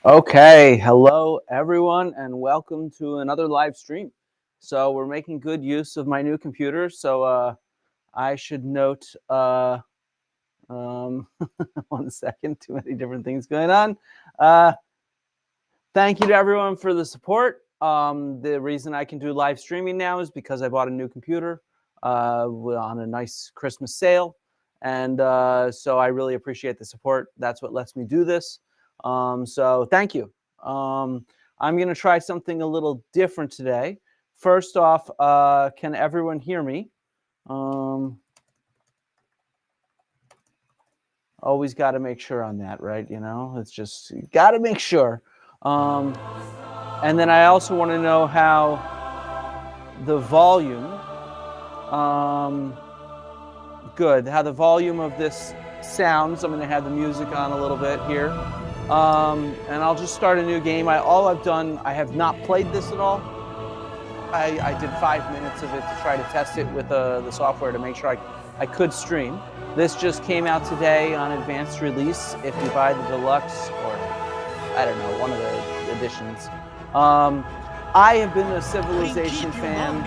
Okay, hello everyone, and welcome to another live stream. So we're making good use of my new computer. So I should note, one second, too many different things going on. Thank you to everyone for the support. The reason I can do live streaming now is because I bought a new computer on a nice Christmas sale, and so I really appreciate the support. That's what lets me do this. So thank you. I'm going to try something a little different today. First off, can everyone hear me? Always got to make sure on that, right? You know, it's just got to make sure. And then I also want to know how the volume, how the volume of this sounds. I'm going to have the music on a little bit here. And I'll just start a new game. I have not played this at all. I did 5 minutes of it to try to test it with the software to make sure I could stream. This just came out today on advanced release. If you buy the deluxe, or I don't know, one of the editions. I have been a Civilization fan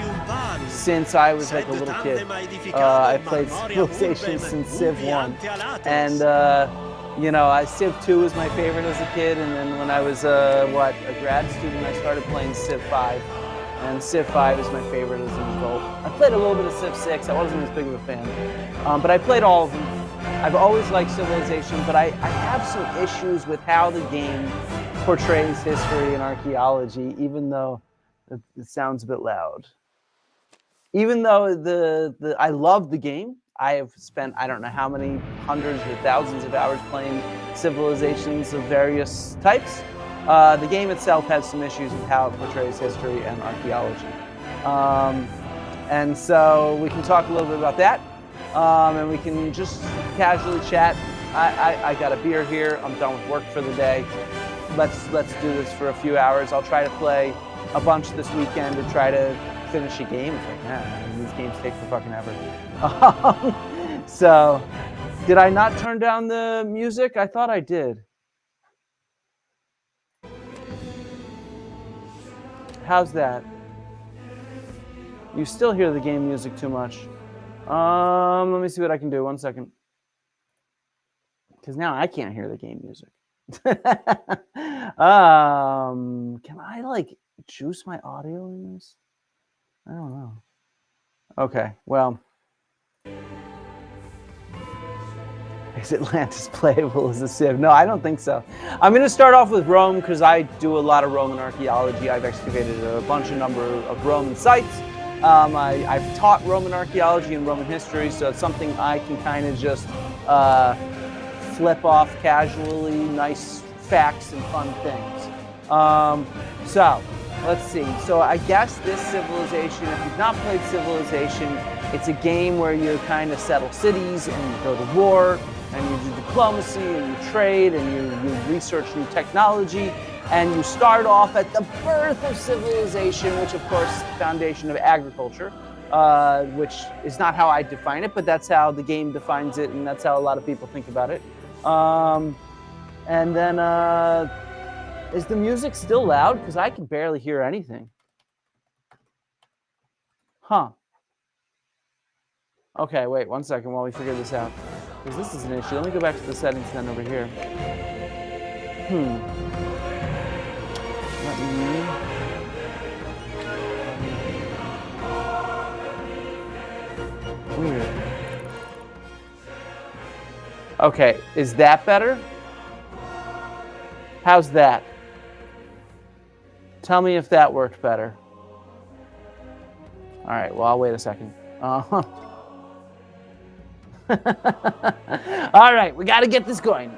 since I was like a little kid. I played Civilization since Civ I, and you know, Civ II was my favorite as a kid, and then when I was a grad student, I started playing Civ V, and Civ V is my favorite as an adult. I played a little bit of Civ VI. I wasn't as big of a fan, but I played all of them. I've always liked Civilization, but I have some issues with how the game portrays history and archaeology, even though it sounds a bit loud. Even though I love the game, I have spent I don't know how many hundreds or thousands of hours playing civilizations of various types. The game itself has some issues with how it portrays history and archaeology. And so we can talk a little bit about that. And we can just casually chat. I got a beer here. I'm done with work for the day. Let's do this for a few hours. I'll try to play a bunch this weekend to try to finish a game. It's like, man, these games take for fucking ever. So, did I not turn down the music? I thought I did. How's that? You still hear the game music too much. Let me see what I can do. 1 second. Because now I can't hear the game music. Can I like juice my audio in this? I don't know. Okay, well. Is Atlantis playable as a Civ? No, I don't think so. I'm going to start off with Rome because I do a lot of Roman archaeology. I've excavated a number of Roman sites. I've taught Roman archaeology and Roman history, so it's something I can kind of just flip off casually, nice facts and fun things. So let's see. So I guess this Civilization, if you've not played Civilization, it's a game where you kind of settle cities and you go to war and you do diplomacy and you trade and you research new technology. And you start off at the birth of civilization, which of course is the foundation of agriculture, which is not how I define it, but that's how the game defines it, and that's how a lot of people think about it. And then, is the music still loud? Because I can barely hear anything. Huh. Okay, wait 1 second while we figure this out. Because this is an issue. Let me go back to the settings then over here. Weird. Okay, is that better? How's that? Tell me if that worked better. All right, well, I'll wait a second. All right, we got to get this going.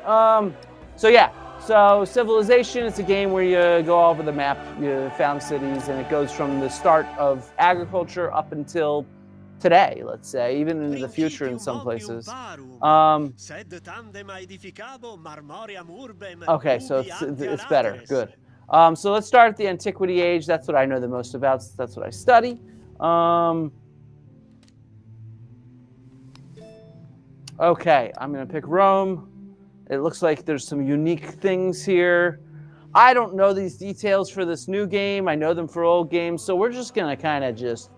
So yeah. So Civilization, it's a game where you go all over the map, you found cities, and it goes from the start of agriculture up until today, let's say, even into the future in some places. Okay, so it's better, good. So let's start at the Antiquity Age. That's what I know the most about, that's what I study. Okay, I'm gonna pick Rome. It looks like there's some unique things here. I don't know these details for this new game. I know them for old games, so we're just gonna kind of just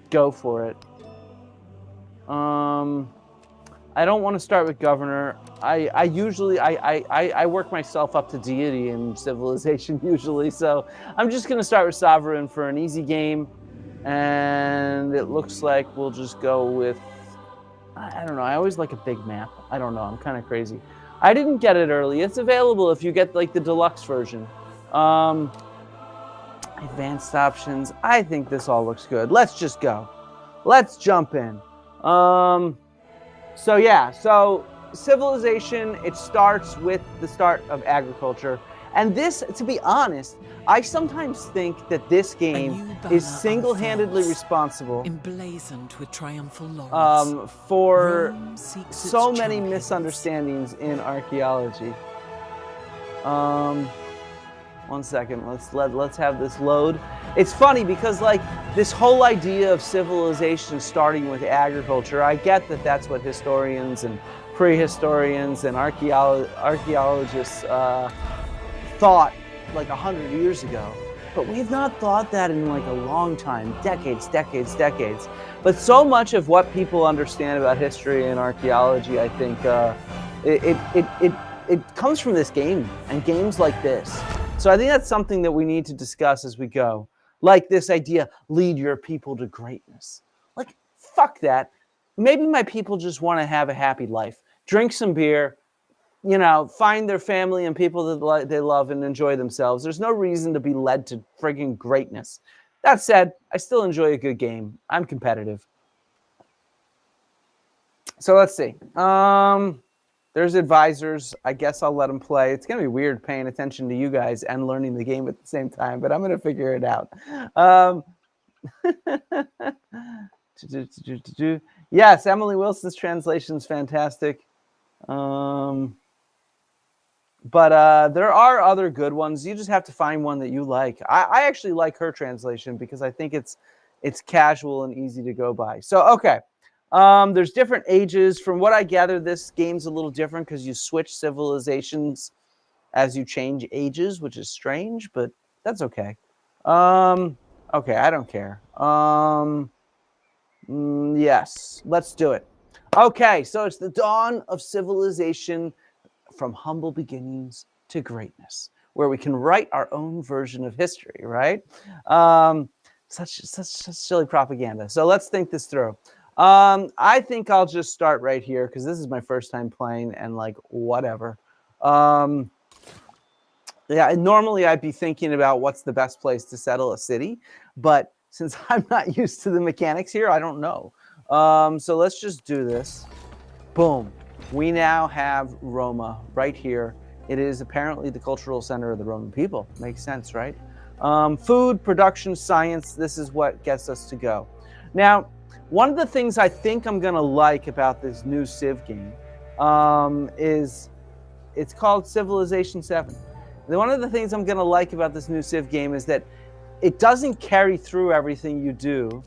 go for it. I don't want to start with governor. I usually work myself up to deity in civilization usually, so I'm just gonna start with sovereign for an easy game, and it looks like we'll just go with, I don't know. I always like a big map. I don't know. I'm kind of crazy. I didn't get it early. It's available if you get like the deluxe version. Advanced options. I think this all looks good. Let's just go. Let's jump in. So yeah, so civilization, it starts with the start of agriculture. And this, to be honest, I sometimes think that this game is single-handedly responsible emblazoned with triumphal laurels. For so many misunderstandings in archaeology. One second, let's have this load. It's funny because like this whole idea of civilization starting with agriculture, I get that that's what historians and prehistorians and archaeologists thought like 100 years ago. But we've not thought that in like a long time, decades. But so much of what people understand about history and archaeology, I think it comes from this game and games like this. So I think that's something that we need to discuss as we go. Like this idea, lead your people to greatness. Like, fuck that. Maybe my people just want to have a happy life. Drink some beer, you know, find their family and people that they love and enjoy themselves. There's no reason to be led to friggin' greatness. That said, I still enjoy a good game. I'm competitive. So let's see. There's advisors. I guess I'll let them play. It's going to be weird paying attention to you guys and learning the game at the same time, but I'm going to figure it out. Yes, Emily Wilson's translation is fantastic. But there are other good ones. You just have to find one that you like. I actually like her translation because I think it's casual and easy to go by. So, okay. There's different ages. From what I gather, this game's a little different because you switch civilizations as you change ages, which is strange, but that's okay. Okay, I don't care. Yes, let's do it. Okay, so it's the dawn of civilization from humble beginnings to greatness, where we can write our own version of history, right? Such silly propaganda. So let's think this through. I think I'll just start right here because this is my first time playing and like whatever. Yeah, normally I'd be thinking about what's the best place to settle a city, but since I'm not used to the mechanics here, I don't know. So let's just do this. Boom. We now have Roma right here. It is apparently the cultural center of the Roman people. Makes sense, right? Food, production, science, this is what gets us to go. Now, one of the things I think I'm going to like about this new Civ game is it's called Civilization 7. And one of the things I'm going to like about this new Civ game is that it doesn't carry through everything you do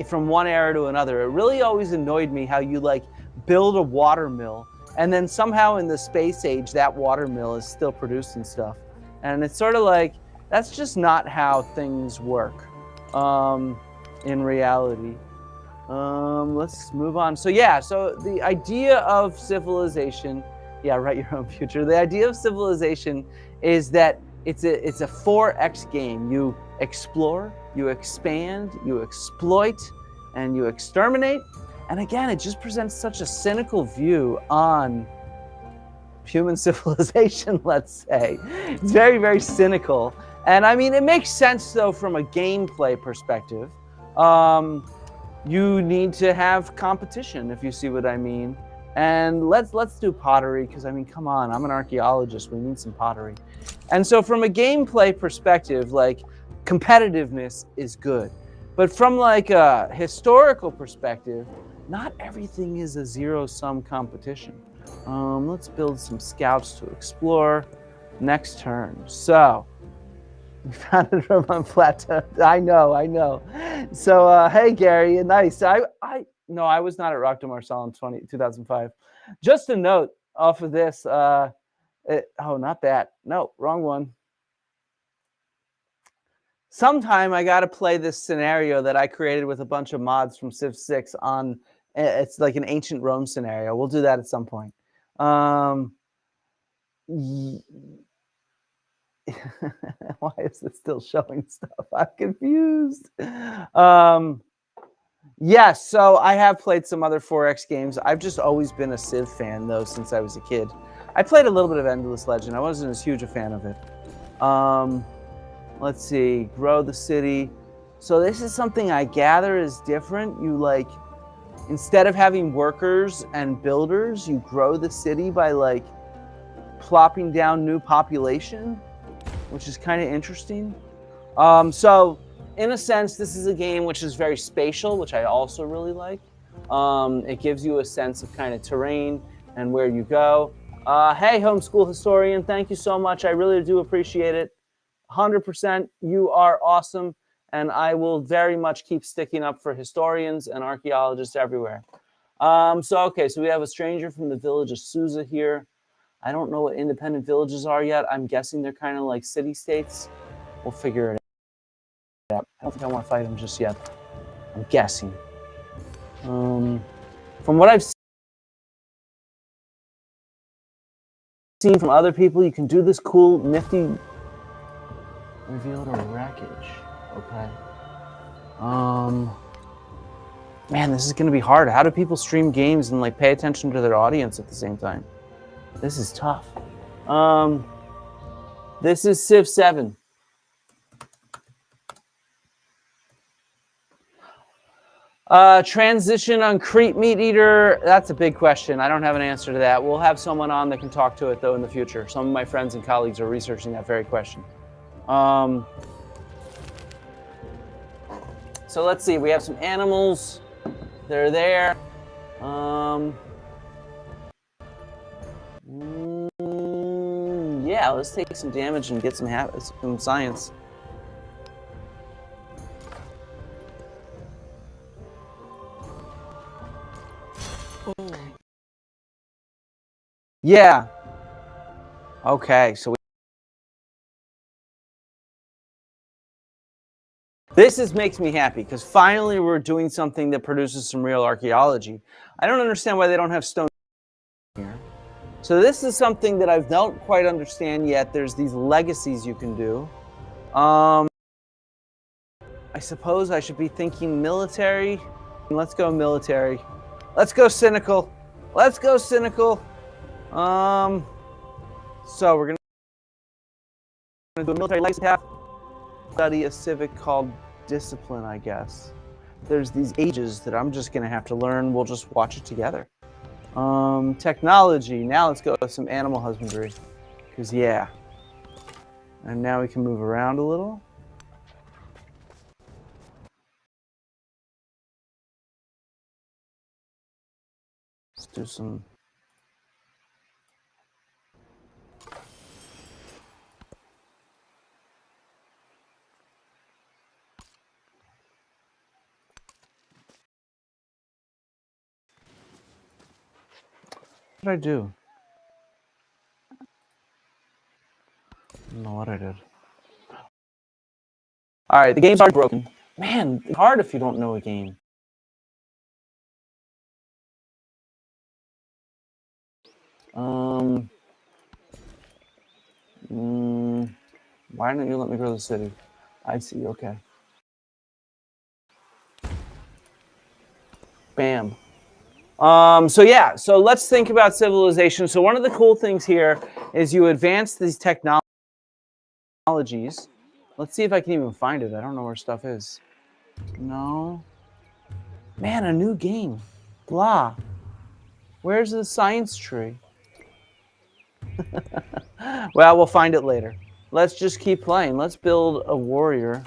from one era to another. It really always annoyed me how you like build a water mill and then somehow in the space age that water mill is still producing stuff. And it's sort of like, that's just not how things work in reality. Let's move on. So yeah, so the idea of civilization, yeah, write your own future. The idea of civilization is that it's a 4X game. You explore, you expand, you exploit, and you exterminate. And again, it just presents such a cynical view on human civilization, let's say. It's very, very cynical. And I mean, it makes sense though from a gameplay perspective. You need to have competition, if you see what I mean. And let's do pottery, because I mean, come on, I'm an archaeologist. We need some pottery. And so from a gameplay perspective, like competitiveness is good. But from like a historical perspective, not everything is a zero-sum competition. Let's build some scouts to explore. Next turn. So, we found a Roman plateau. I know. So, hey, Gary, nice. No, I was not at Rock de Marseille in 2005. Just a note off of this, Oh, not that. No, wrong one. Sometime I got to play this scenario that I created with a bunch of mods from Civ 6 on. It's like an ancient Rome scenario. We'll do that at some point. Why is this still showing stuff? I'm confused. Yes, so I have played some other 4X games. I've just always been a Civ fan, though, since I was a kid. I played a little bit of Endless Legend. I wasn't as huge a fan of it. Let's see, grow the city. So this is something I gather is different. You like, instead of having workers and builders, you grow the city by like plopping down new population, which is kind of interesting. So in a sense, this is a game which is very spatial, which I also really like. It gives you a sense of kind of terrain and where you go. Hey, homeschool historian, thank you so much. I really do appreciate it. 100%, you are awesome, and I will very much keep sticking up for historians and archaeologists everywhere. So we have a stranger from the village of Susa here. I don't know what independent villages are yet. I'm guessing they're kind of like city-states. We'll figure it out. I don't think I want to fight him just yet. I'm guessing. From what I've seen from other people, you can do this cool, nifty... Revealed a wreckage. Okay. Man, this is gonna be hard. How do people stream games and like pay attention to their audience at the same time? This is tough. This is Civ 7. Transition on Crete Meat Eater. That's a big question. I don't have an answer to that. We'll have someone on that can talk to it though in the future. Some of my friends and colleagues are researching that very question. So let's see, we have some animals. They're there. Yeah, let's take some damage and get some science. Oh. Yeah. Okay, so this makes me happy because finally we're doing something that produces some real archaeology. I don't understand why they don't have stone here. So this is something that I don't quite understand yet. There's these legacies you can do. I suppose I should be thinking military. Let's go military. Let's go cynical. Let's go cynical. So we're gonna do a military legacy path. Study a civic called discipline, I guess. There's these ages that I'm just gonna have to learn. We'll just watch it together. Technology. Now let's go with some animal husbandry. Because yeah. And now we can move around a little. Let's do some... What did I do? I don't know what I did. All right, the game's already broken. Man, it's hard if you don't know a game. Why don't you let me grow the city? I see, okay. Bam. So yeah, so let's think about civilization. So one of the cool things here is you advance these technologies. Let's see if I can even find it. I don't know where stuff is. No. Man, a new game. Blah. Where's the science tree? Well, we'll find it later. Let's just keep playing. Let's build a warrior.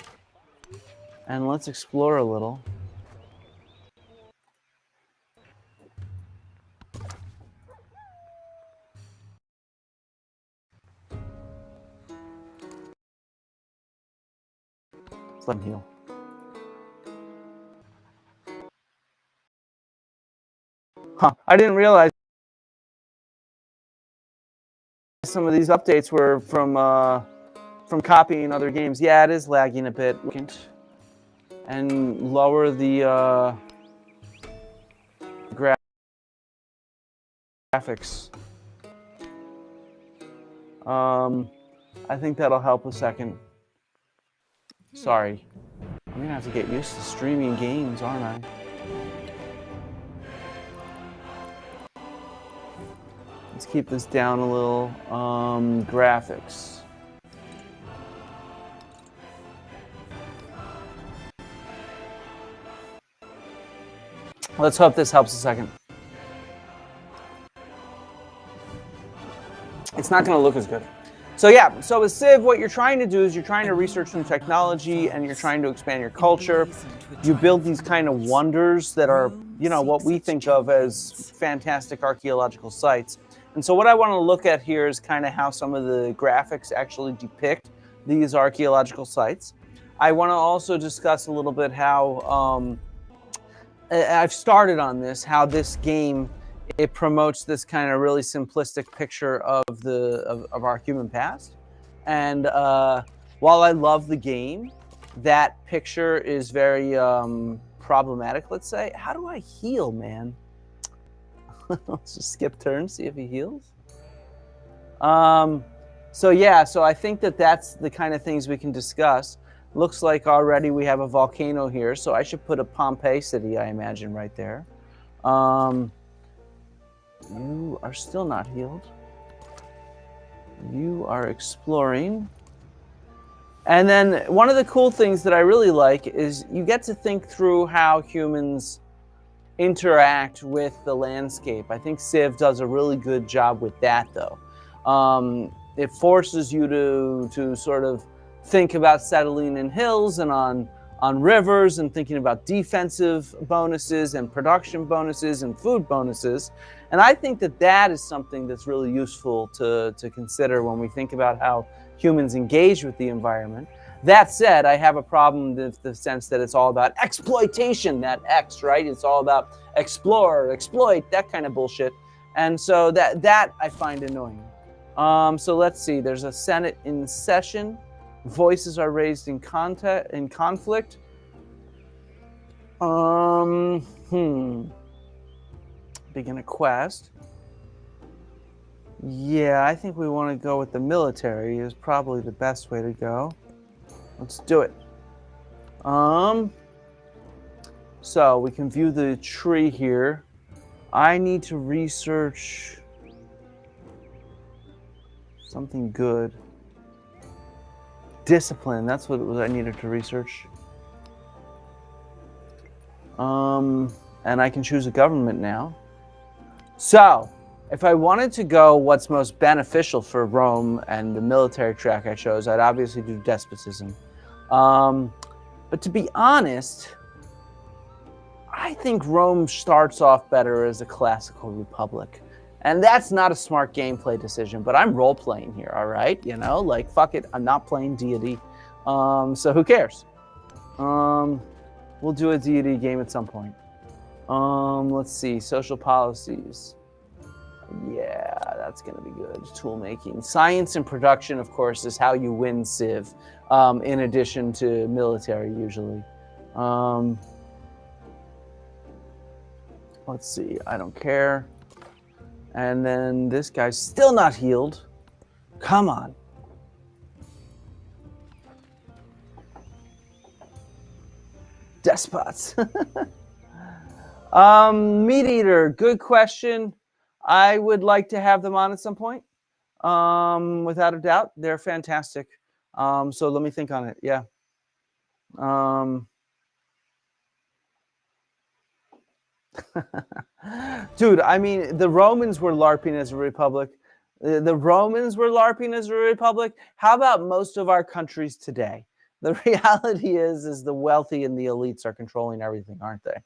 And let's explore a little. Let's let him heal. Huh, I didn't realize some of these updates were from copying other games. Yeah, it is lagging a bit. And lower the graphics. I think that'll help a second. Sorry. I'm gonna have to get used to streaming games, aren't I? Let's keep this down a little. Graphics. Let's hope this helps a second. It's not going to look as good. So yeah, so with Civ, what you're trying to do is you're trying to research new technology and you're trying to expand your culture. You build these kind of wonders that are, you know, what we think of as fantastic archaeological sites. And so what I want to look at here is kind of how some of the graphics actually depict these archaeological sites. I want to also discuss a little bit how I've started on this, how this game, it promotes this kind of really simplistic picture of our human past. And while I love the game, that picture is very problematic, let's say. How do I heal, man? Let's just skip turns, see if he heals. So yeah, so I think that that's the kind of things we can discuss. Looks like already we have a volcano here, so I should put a Pompeii city, I imagine, right there. You are still not healed. You are exploring. And then one of the cool things that I really like is you get to think through how humans interact with the landscape. I think Civ does a really good job with that, though. It forces you to sort of think about settling in hills and on rivers and thinking about defensive bonuses and production bonuses and food bonuses. And I think that that is something that's really useful to consider when we think about how humans engage with the environment. That said, I have a problem with the sense that it's all about exploitation, that X, right? It's all about explore, exploit, that kind of bullshit. And so that I find annoying. So let's see, there's a Senate in session. Voices are raised in conflict. Begin a quest. Yeah, I think we want to go with the military is probably the best way to go. Let's do it. So we can view the tree here. I need to research something good. Discipline, that's what it was I needed to research. And I can choose a government now. So, if I wanted to go what's most beneficial for Rome and the military track I chose, I'd obviously do despotism. But to be honest, I think Rome starts off better as a classical republic. And that's not a smart gameplay decision, but I'm role-playing here, all right? You know, like, fuck it, I'm not playing deity. So who cares? We'll do a deity game at some point. Let's see, social policies. Yeah, that's gonna be good. Tool making. Science and production, of course, is how you win Civ, in addition to military, usually. Let's see, I don't care. And then this guy's still not healed. Come on. Despots. Meat eater, good question. I would like to have them on at some point. Without a doubt, they're fantastic. So let me think on it. Yeah. Dude, I mean, the Romans were LARPing as a republic. The Romans were LARPing as a republic. How about most of our countries today? The reality is the wealthy and the elites are controlling everything, aren't they?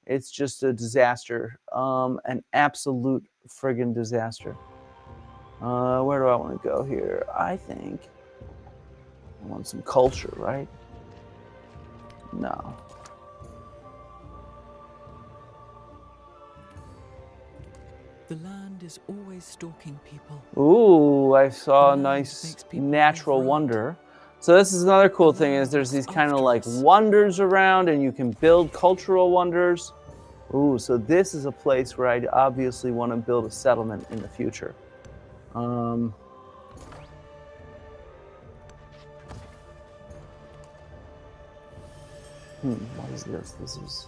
It's just a disaster, an absolute friggin' disaster. Where do I want to go here? I think I want some culture, right? No. The land is always stalking people. Ooh, I saw a The land nice makes people natural live right. wonder. So this is another cool The thing is land there's these looks kind of after like us. wonders around and you can build cultural wonders. Ooh, so this is a place where I'd obviously want to build a settlement in the future. What is this? This is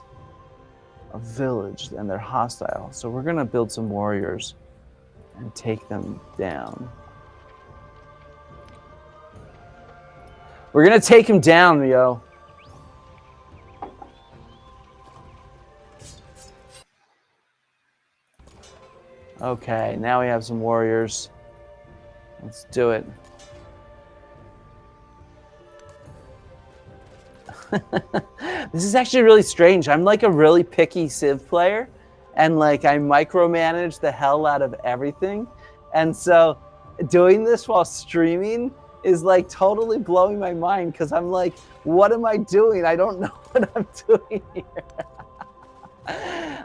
a village and they're hostile. So we're gonna build some warriors and take them down. We're gonna take him down, yo. Okay, now we have some warriors. Let's do it. This is actually really strange. I'm like a really picky Civ player, and like I micromanage the hell out of everything. And so doing this while streaming is like totally blowing my mind because I'm like, what am I doing? I don't know what I'm doing here.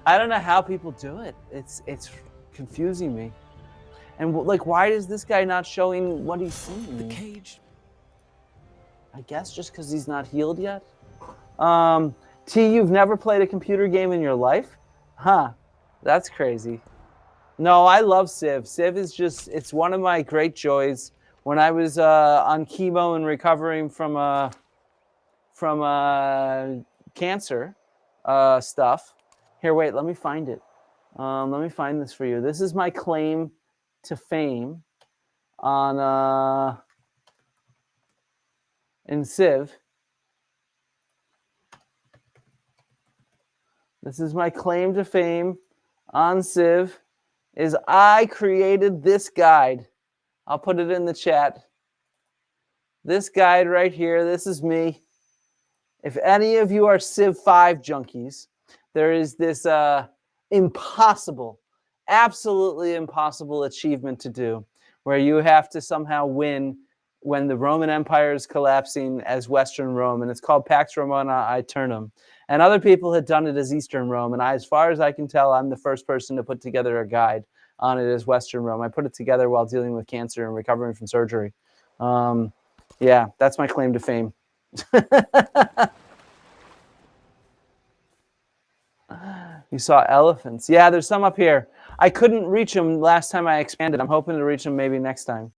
I don't know how people do it. It's confusing me. And like, why is this guy not showing what he's seeing? The cage. I guess just because he's not healed yet. T, you've never played a computer game in your life? Huh, that's crazy. No, I love Civ. Civ is just, it's one of my great joys. When I was on chemo and recovering from cancer stuff. Here, wait, let me find it. Let me find this for you. This is my claim to fame on in Civ. This is my claim to fame on Civ, is I created this guide. I'll put it in the chat. This guide right here, this is me. If any of you are Civ 5 junkies, there is this impossible, absolutely impossible achievement to do where you have to somehow win when the Roman Empire is collapsing as Western Rome, and it's called Pax Romana Aeternum. And other people had done it as Eastern Rome, and as far as I can tell, I'm the first person to put together a guide on it as Western Rome. I put it together while dealing with cancer and recovering from surgery. Yeah, that's my claim to fame. You saw elephants. Yeah, there's some up here. I couldn't reach them last time I expanded. I'm hoping to reach them maybe next time.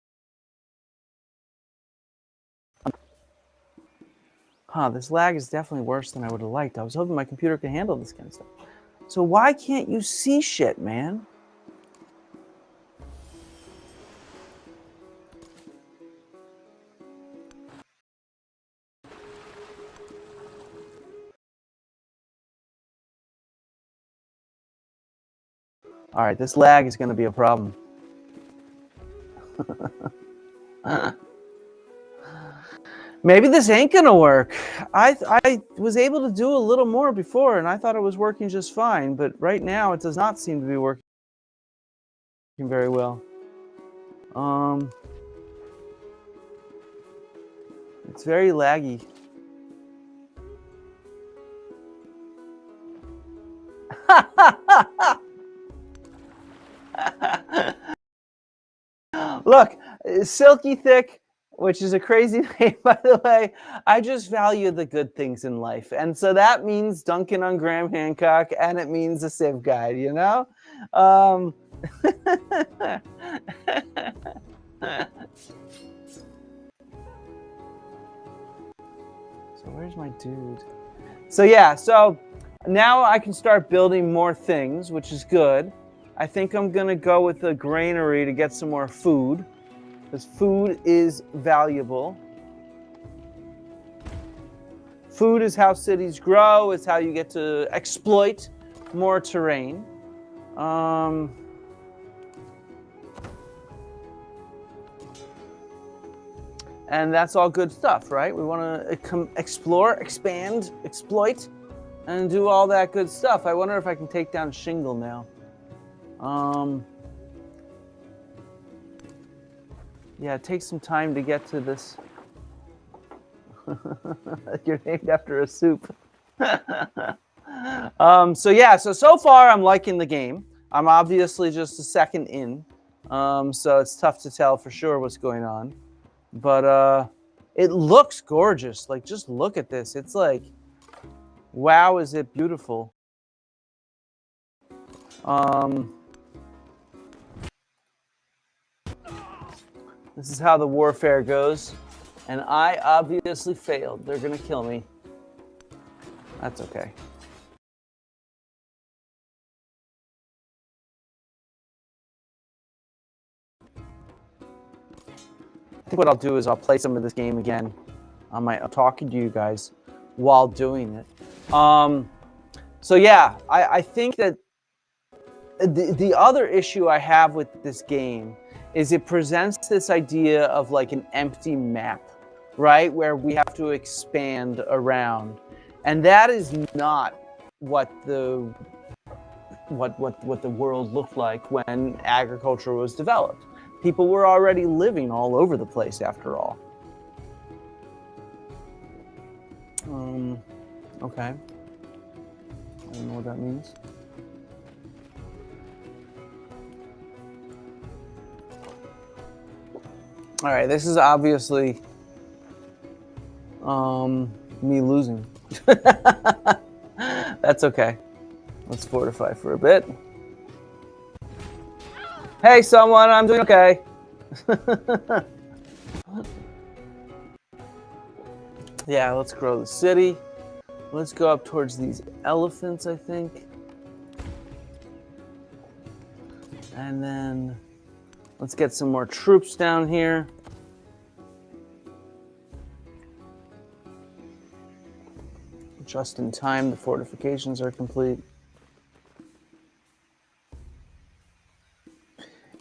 Huh, this lag is definitely worse than I would have liked. I was hoping my computer could handle this kind of stuff. So why can't you see shit, man? All right, this lag is going to be a problem. Maybe this ain't going to work. I was able to do a little more before, and I thought it was working just fine. But right now, it does not seem to be working very well. It's very laggy. Look, Silky Thick, which is a crazy name, by the way. I just value the good things in life. And so that means dunking on Graham Hancock, and it means a Civ guide, you know? So where's my dude? So yeah, so now I can start building more things, which is good. I think I'm going to go with the granary to get some more food, because food is valuable. Food is how cities grow. It's how you get to exploit more terrain. And that's all good stuff, right? We want to explore, expand, exploit, and do all that good stuff. I wonder if I can take down Shingle now. Yeah, it takes some time to get to this. You're named after a soup. So yeah, so far I'm liking the game. I'm obviously just a second in, so it's tough to tell for sure what's going on. But it looks gorgeous. Like, just look at this. It's like, wow, is it beautiful. This is how the warfare goes. And I obviously failed. They're going to kill me. That's okay. I think what I'll do is I'll play some of this game again on my talking to you guys while doing it. So yeah, I think that the other issue I have with this game is it presents this idea of like an empty map, right? Where we have to expand around. And that is not what the world looked like when agriculture was developed. People were already living all over the place after all. Okay. I don't know what that means. All right, this is obviously me losing. That's okay. Let's fortify for a bit. Hey, someone, I'm doing okay. Yeah, let's grow the city. Let's go up towards these elephants, I think. And then let's get some more troops down here. Just in time, the fortifications are complete.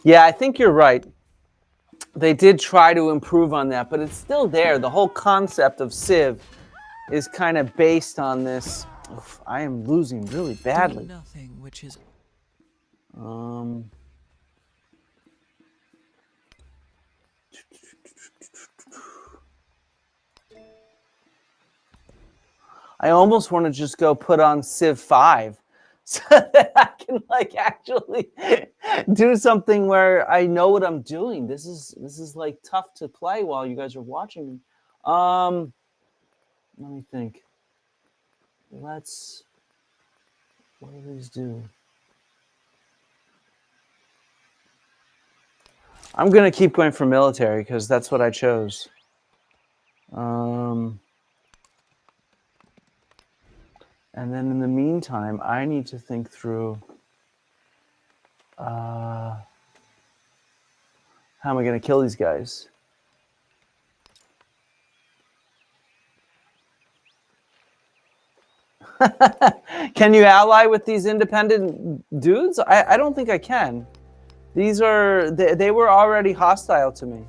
Yeah, I think you're right. They did try to improve on that, but it's still there. The whole concept of Civ is kind of based on this. Oof, I am losing really badly. Nothing, which is I almost want to just go put on Civ V so that I can like actually do something where I know what I'm doing. This is like tough to play while you guys are watching me. Let me think. What do these do? I'm gonna keep going for military because that's what I chose. And then in the meantime, I need to think through how am I going to kill these guys? Can you ally with these independent dudes? I don't think I can. These are, they were already hostile to me.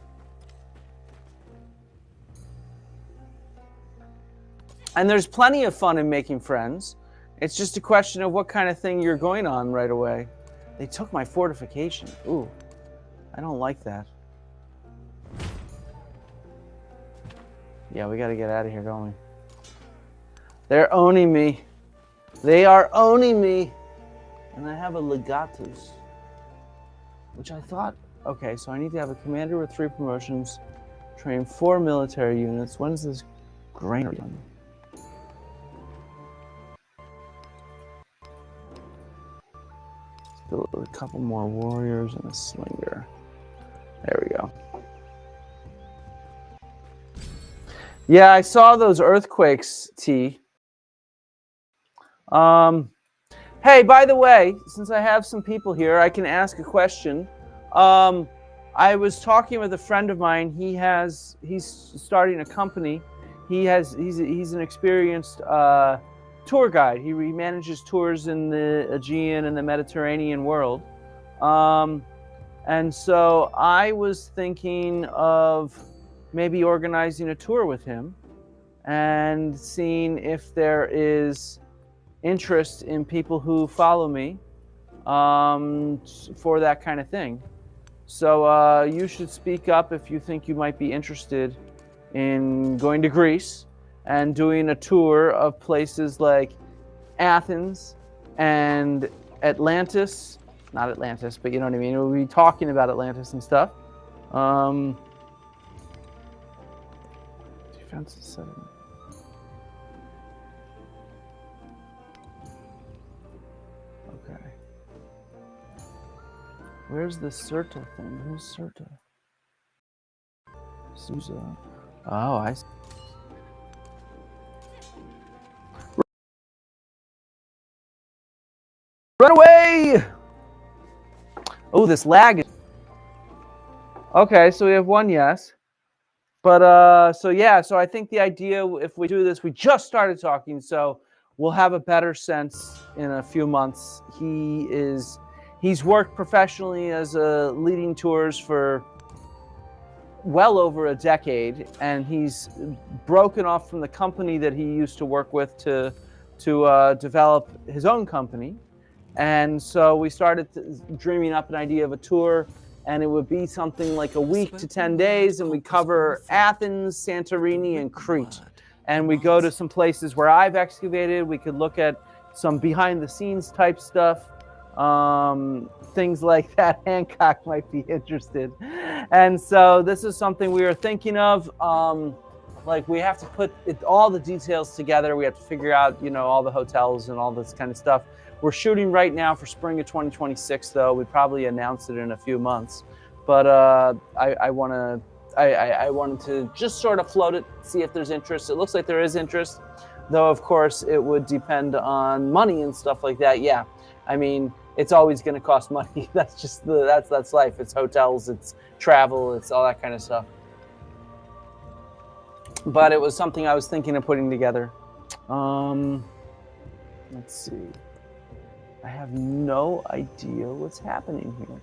And there's plenty of fun in making friends. It's just a question of what kind of thing you're going on right away. They took my fortification. Ooh, I don't like that. Yeah, we got to get out of here, don't we? They're owning me. They are owning me. And I have a legatus, which I thought, okay, so I need to have a commander with 3 promotions, train 4 military units. When's this granary done? Build a couple more warriors and a slinger. There we go. Yeah, I saw those earthquakes, T. Hey, by the way, since I have some people here, I can ask a question. I was talking with a friend of mine. He's starting a company. He's an experienced tour guide. He manages tours in the Aegean and the Mediterranean world. And so I was thinking of maybe organizing a tour with him and seeing if there is interest in people who follow me for that kind of thing. So you should speak up if you think you might be interested in going to Greece and doing a tour of places like Athens and Atlantis not Atlantis, but you know what I mean. We'll be talking about Atlantis and stuff. Defense is 7. Okay. Where's the Serta thing? Who's Serta? Souza. Oh, I see. Run away! Oh, this lag. Okay, so we have 1 yes. But, so yeah, so I think the idea, if we do this, we just started talking, so we'll have a better sense in a few months. He's worked professionally as leading tours for well over a decade, and he's broken off from the company that he used to work with to develop his own company. And so we started dreaming up an idea of a tour, and it would be something like a week to 10 days, and we cover Athens, Santorini, and Crete. And we go to some places where I've excavated. We could look at some behind-the-scenes type stuff, things like that. Hancock might be interested. And so this is something we were thinking of. Like, we have to put all the details together. We have to figure out, you know, all the hotels and all this kind of stuff. We're shooting right now for spring of 2026, though. We probably announce it in a few months. But I wanted to just sort of float it, see if there's interest. It looks like there is interest, though, of course, it would depend on money and stuff like that. Yeah, I mean, it's always going to cost money. That's just that's life. It's hotels, it's travel, it's all that kind of stuff. But it was something I was thinking of putting together. Let's see. I have no idea what's happening here.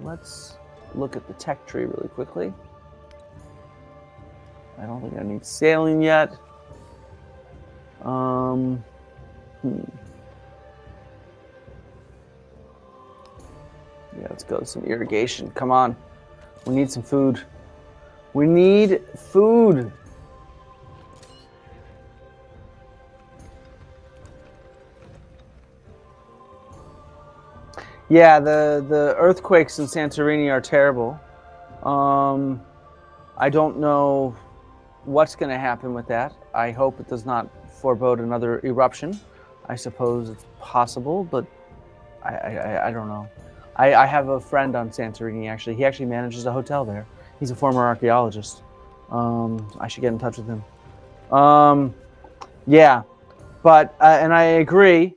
Let's look at the tech tree really quickly. I don't think I need sailing yet. Yeah, let's go with some irrigation. Come on. We need some food. We need food. Yeah, the earthquakes in Santorini are terrible. I don't know what's going to happen with that. I hope it does not forebode another eruption. I suppose it's possible, but I don't know. I have a friend on Santorini, actually. He actually manages a hotel there. He's a former archaeologist. I should get in touch with him. Yeah, but, and I agree.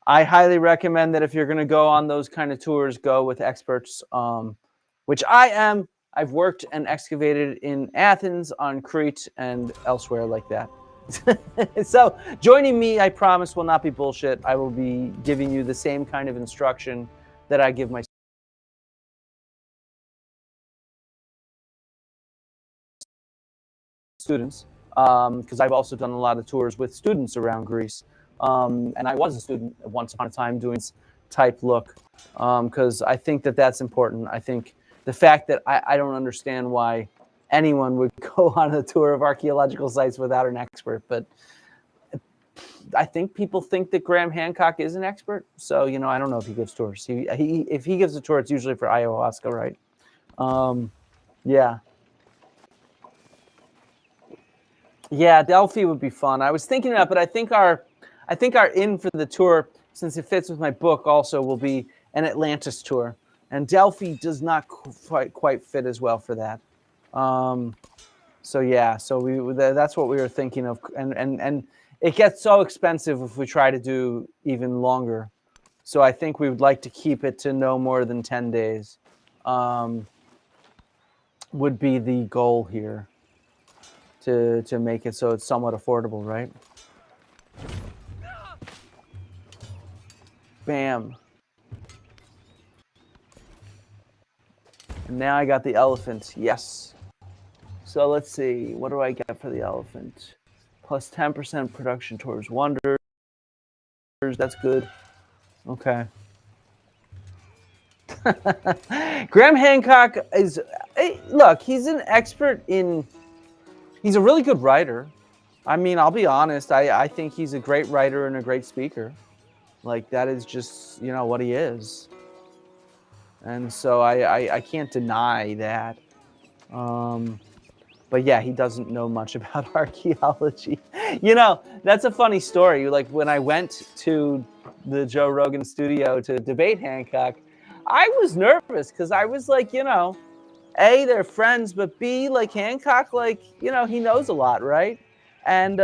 I highly recommend that if you're going to go on those kind of tours, go with experts, which I am. I've worked and excavated in Athens, on Crete, and elsewhere like that. So joining me, I promise, will not be bullshit. I will be giving you the same kind of instruction that I give my students, because I've also done a lot of tours with students around Greece. And I was a student once upon a time doing type look, because I think that that's important. I think the fact that I don't understand why anyone would go on a tour of archaeological sites without an expert, but I think people think that Graham Hancock is an expert. So, you know, I don't know if he gives tours. If he gives a tour, it's usually for ayahuasca, right? Yeah. Yeah, Delphi would be fun. I was thinking about, but I think our in for the tour, since it fits with my book, also will be an Atlantis tour, and Delphi does not quite fit as well for that. So yeah, so that's what we were thinking of, and it gets so expensive if we try to do even longer. So I think we would like to keep it to no more than 10 days. Would be the goal here, to make it so it's somewhat affordable, right? Bam. And now I got the elephant. Yes. So let's see. What do I get for the elephant? Plus 10% production towards wonders. That's good. Okay. Graham Hancock is... Look, he's an expert in... He's a really good writer. I mean, I'll be honest. I think he's a great writer and a great speaker. Like, that is just, you know, what he is. And so I can't deny that. But yeah, he doesn't know much about archaeology. You know, that's a funny story. Like when I went to the Joe Rogan studio to debate Hancock, I was nervous because I was like, you know, A, they're friends, but B, like Hancock, like, you know, he knows a lot, right? And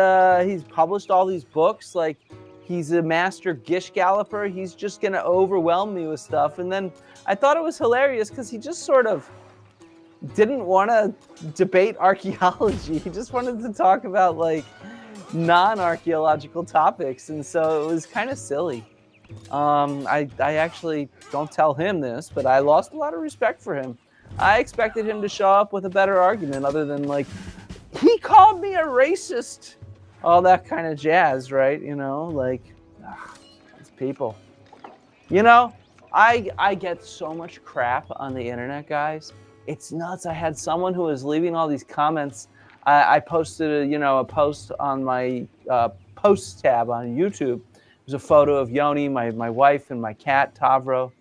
he's published all these books. Like, he's a master gish galloper. He's just going to overwhelm me with stuff. And then I thought it was hilarious because he just sort of didn't want to debate archaeology. He just wanted to talk about like non-archaeological topics. And so it was kind of silly. I actually don't tell him this, but I lost a lot of respect for him. I expected him to show up with a better argument other than like, he called me a racist, all that kind of jazz, right? You know, like, these people. You know, I get so much crap on the internet, guys. It's nuts. I had someone who was leaving all these comments. I posted a post on my posts tab on YouTube. There's a photo of Yoni, my wife, and my cat, Tavro.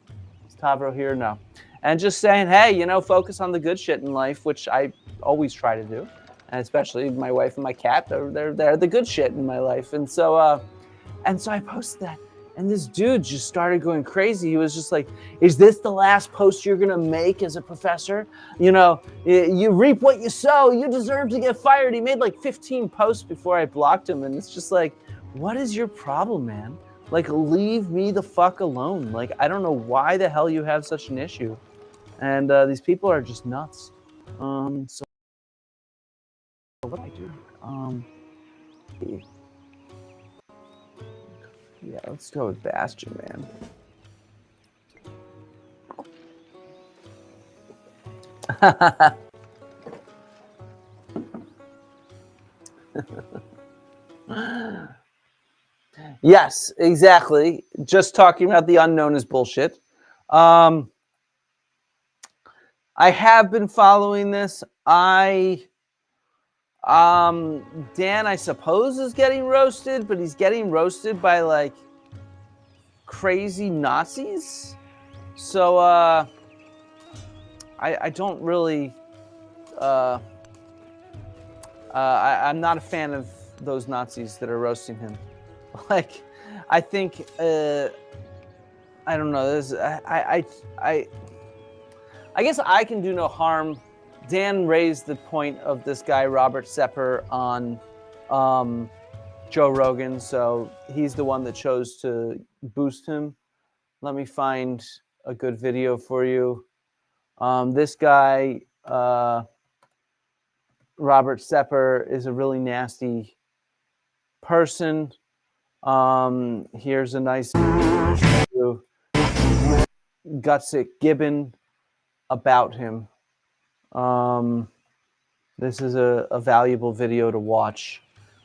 Is Tavro here? No. And just saying, hey, you know, focus on the good shit in life, which I always try to do. And especially my wife and my cat, they're the good shit in my life. And so I posted that. And this dude just started going crazy. He was just like, is this the last post you're going to make as a professor? You know, you reap what you sow. You deserve to get fired. He made like 15 posts before I blocked him. And it's just like, what is your problem, man? Like, leave me the fuck alone. Like, I don't know why the hell you have such an issue. And these people are just nuts. So what do I do? Yeah, let's go with Bastion, man. Yes, exactly. Just talking about the unknown is bullshit. I have been following this. Dan, I suppose, is getting roasted, but he's getting roasted by like crazy Nazis. So I don't really I'm not a fan of those Nazis that are roasting him. Like, I think I don't know. This I guess I can do no harm. Dan raised the point of this guy Robert Sepper on Joe Rogan, so he's the one that chose to boost him. Let me find a good video for you. This guy, Robert Sepper, is a really nasty person. Here's a nice Gutsick Gibbon about him. This is a valuable video to watch.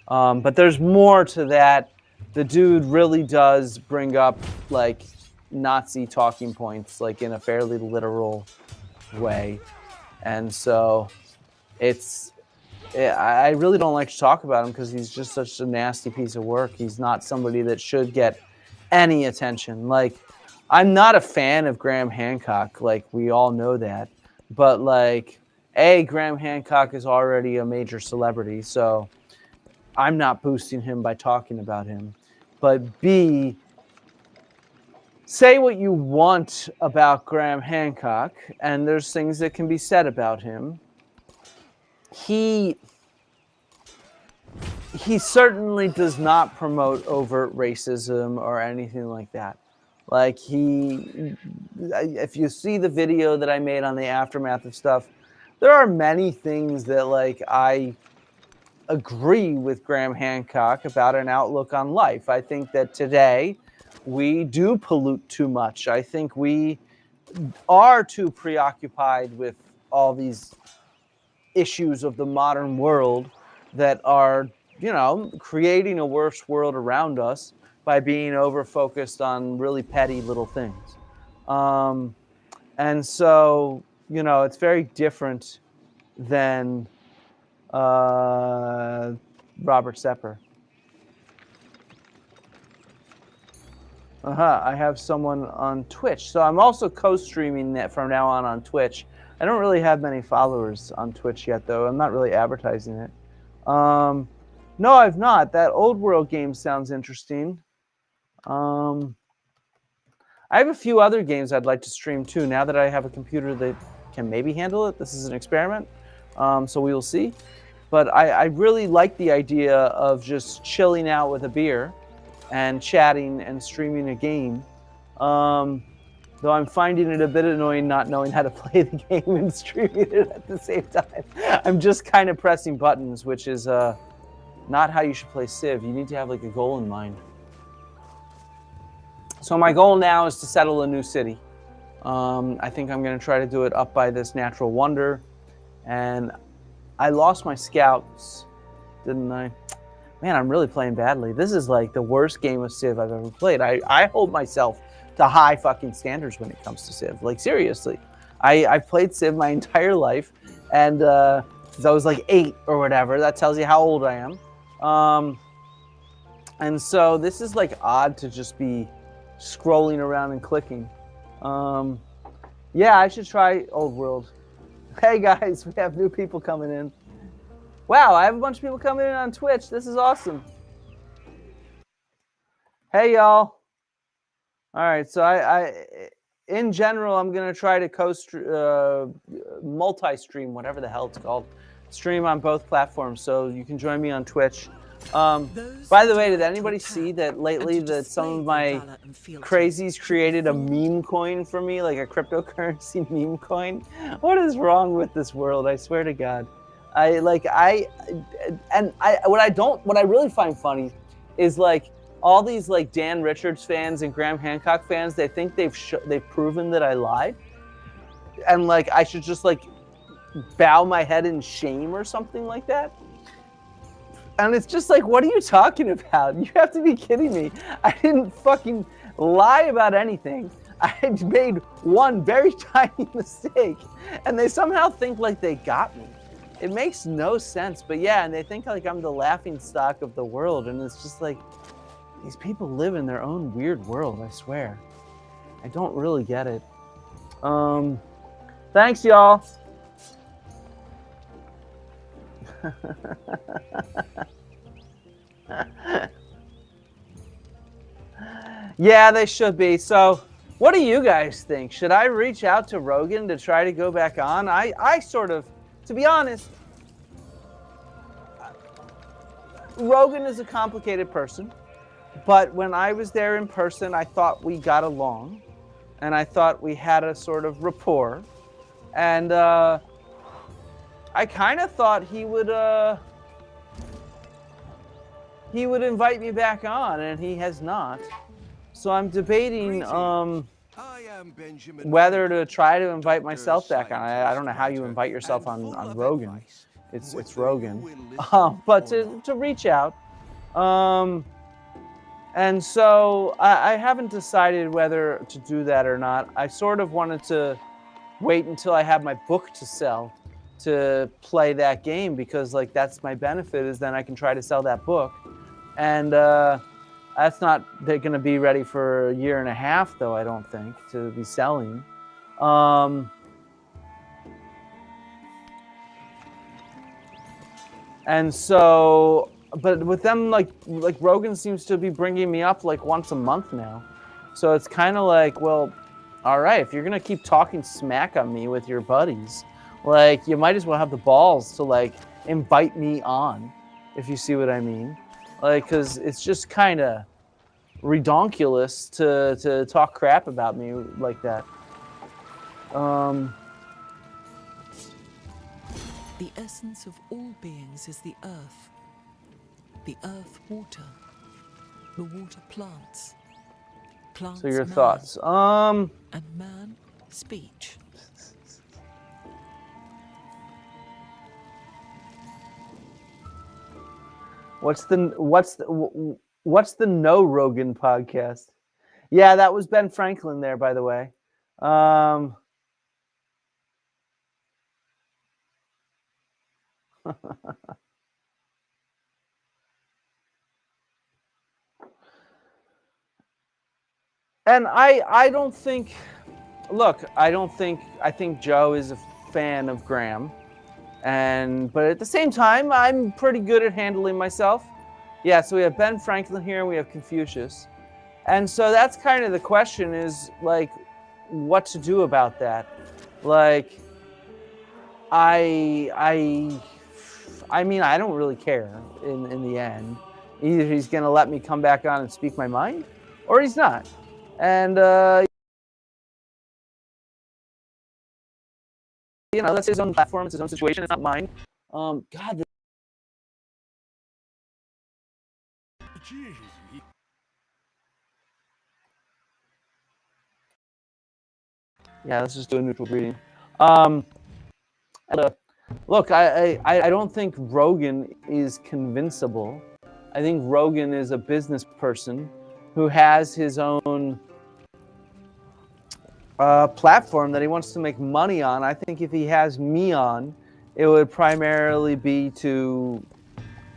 But there's more to that. The dude really does bring up like Nazi talking points, like in a fairly literal way. And so I really don't like to talk about him because he's just such a nasty piece of work. He's not somebody that should get any attention. Like, I'm not a fan of Graham Hancock. Like, we all know that. But like, A, Graham Hancock is already a major celebrity, so I'm not boosting him by talking about him. But B, say what you want about Graham Hancock, and there's things that can be said about him. He certainly does not promote overt racism or anything like that. Like, if you see the video that I made on the aftermath of stuff, there are many things that like I agree with Graham Hancock about an outlook on life. I think that today we do pollute too much. I think we are too preoccupied with all these issues of the modern world that are, you know, creating a worse world around us by being over focused on really petty little things. And so, you know, it's very different than Robert Sepper. I have someone on Twitch. So I'm also co-streaming that from now on Twitch. I don't really have many followers on Twitch yet, though. I'm not really advertising it. No, I've not. That old world game sounds interesting. I have a few other games I'd like to stream too. Now that I have a computer that can maybe handle it. This is an experiment, so we will see. But I really like the idea of just chilling out with a beer and chatting and streaming a game. Though I'm finding it a bit annoying not knowing how to play the game and streaming it at the same time. I'm just kind of pressing buttons, which is not how you should play Civ. You need to have like a goal in mind. So my goal now is to settle a new city. I think I'm going to try to do it up by this natural wonder. And I lost my scouts, didn't I? Man, I'm really playing badly. This is like the worst game of Civ I've ever played. I hold myself to high fucking standards when it comes to Civ. Like, seriously. I've played Civ my entire life, and since I was like 8 or whatever. That tells you how old I am. And so this is like odd to just be scrolling around and clicking. Yeah, I should try Old World. Hey guys, we have new people coming in. Wow, I have a bunch of people coming in on Twitch. This is awesome. Hey y'all. All right, so I in general, I'm gonna try to multi-stream, whatever the hell it's called, stream on both platforms. So you can join me on Twitch. By the way, did anybody see that lately that some of my crazies created a meme coin for me, like a cryptocurrency meme coin? What is wrong with this world? I swear to God. What I really find funny is like all these like Dan Richards fans and Graham Hancock fans. They think they've proven that I lied, and like I should just like bow my head in shame or something like that. And it's just like, what are you talking about? You have to be kidding me. I didn't fucking lie about anything. I made one very tiny mistake, and they somehow think like they got me. It makes no sense. But yeah, and they think like I'm the laughing stock of the world, and it's just like, these people live in their own weird world, I swear. I don't really get it. Thanks, y'all. Yeah, they should be. So, what do you guys think? Should I reach out to Rogan to try to go back on? I sort of, to be honest, Rogan is a complicated person, but when I was there in person, I thought we got along, and I thought we had a sort of rapport, and I kind of thought he would invite me back on, and he has not. So I'm debating whether to try to invite myself back on. I don't know how you invite yourself on Rogan. It's Rogan. But to reach out. And so I haven't decided whether to do that or not. I sort of wanted to wait until I have my book to sell to play that game, because like that's my benefit, is then I can try to sell that book. And that's not going to be ready for a year and a half, though, I don't think, to be selling. And so, but with them, like Rogan seems to be bringing me up like once a month now. So it's kind of like, well, all right, if you're going to keep talking smack on me with your buddies, like you might as well have the balls to like invite me on, if you see what I mean. Like, because it's just kind of redonkulous to talk crap about me like that. The essence of all beings is the earth water, the water plants So your man, thoughts? and man speech. What's the No Rogan podcast? Yeah, that was Ben Franklin there, by the way. And I don't think, look, I think Joe is a fan of Graham. But at the same time, I'm pretty good at handling myself. Yeah, so we have Ben Franklin here, and we have Confucius. And so that's kind of the question is, like, what to do about that. Like, I mean, I don't really care in the end. Either he's going to let me come back on and speak my mind, or he's not. And, you know, that's his own platform. It's his own situation. It's not mine. God. Yeah, let's just do a neutral breeding. Look, I don't think Rogan is convincible. I think Rogan is a business person who has his own platform that he wants to make money on. I think if he has me on, it would primarily be to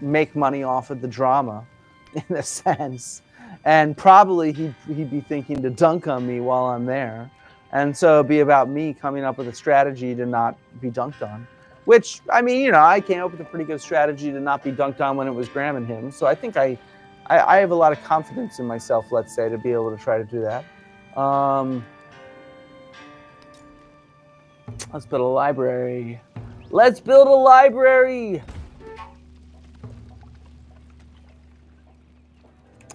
make money off of the drama, in a sense. And probably he'd be thinking to dunk on me while I'm there. And so it'd be about me coming up with a strategy to not be dunked on. Which, I mean, you know, I came up with a pretty good strategy to not be dunked on when it was Graham and him. So I think I have a lot of confidence in myself, let's say, to be able to try to do that. Let's build a library. Let's build a library!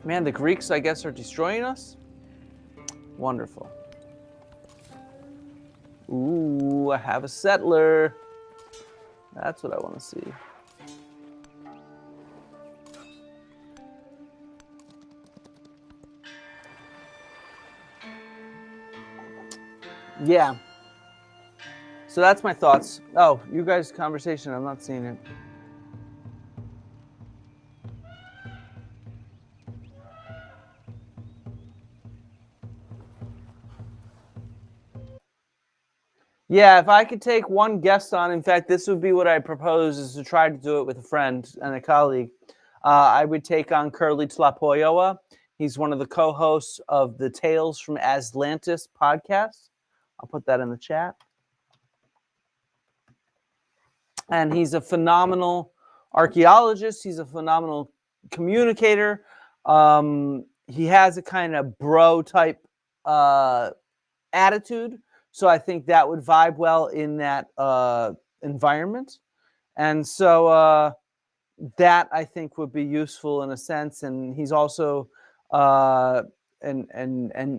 Man, the Greeks, I guess, are destroying us? Wonderful. Ooh, I have a settler. That's what I want to see. Yeah. So that's my thoughts. Oh, you guys' conversation, I'm not seeing it. Yeah, if I could take one guest on, in fact, this would be what I propose, is to try to do it with a friend and a colleague. I would take on Curly Tlapoyoa. He's one of the co-hosts of the Tales from Aslantis podcast. I'll put that in the chat. And he's a phenomenal archaeologist. He's a phenomenal communicator. He has a kind of bro type attitude. So I think that would vibe well in that environment. And so that I think would be useful in a sense. And he's also an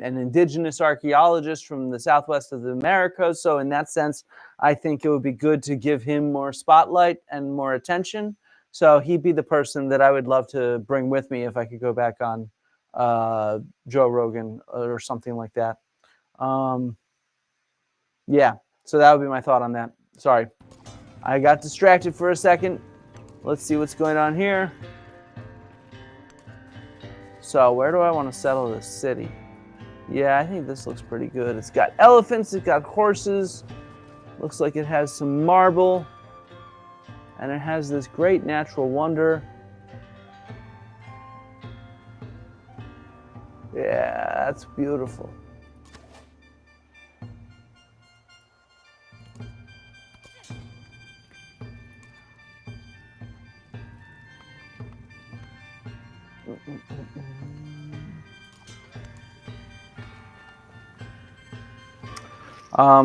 indigenous archaeologist from the southwest of the Americas. So in that sense, I think it would be good to give him more spotlight and more attention. So he'd be the person that I would love to bring with me if I could go back on Joe Rogan or something like that. Yeah, so that would be my thought on that. Sorry, I got distracted for a second. Let's see what's going on here. So where do I want to settle this city? Yeah, I think this looks pretty good. It's got elephants, it's got horses. Looks like it has some marble. And it has this great natural wonder. Yeah, that's beautiful.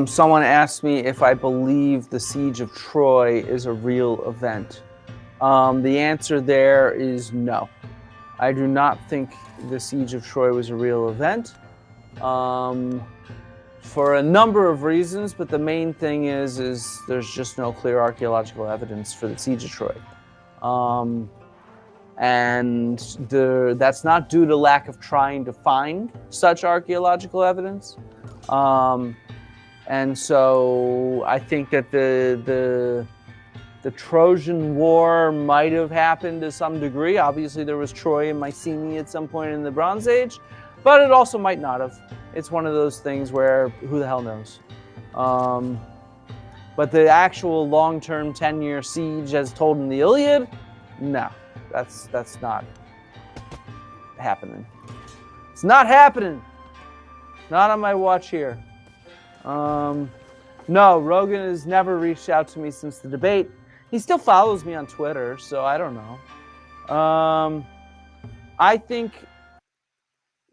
Someone asked me if I believe the Siege of Troy is a real event. The answer there is no. I do not think the Siege of Troy was a real event for a number of reasons, but the main thing is there's just no clear archaeological evidence for the Siege of Troy. And that's not due to lack of trying to find such archaeological evidence. And so I think that the Trojan War might have happened to some degree. Obviously, there was Troy and Mycenae at some point in the Bronze Age, but it also might not have. It's one of those things where who the hell knows? But the actual long-term 10-year siege as told in the Iliad, no, that's not happening. It's not happening. Not on my watch here. No, Rogan has never reached out to me since the debate. He still follows me on Twitter, so I don't know. I think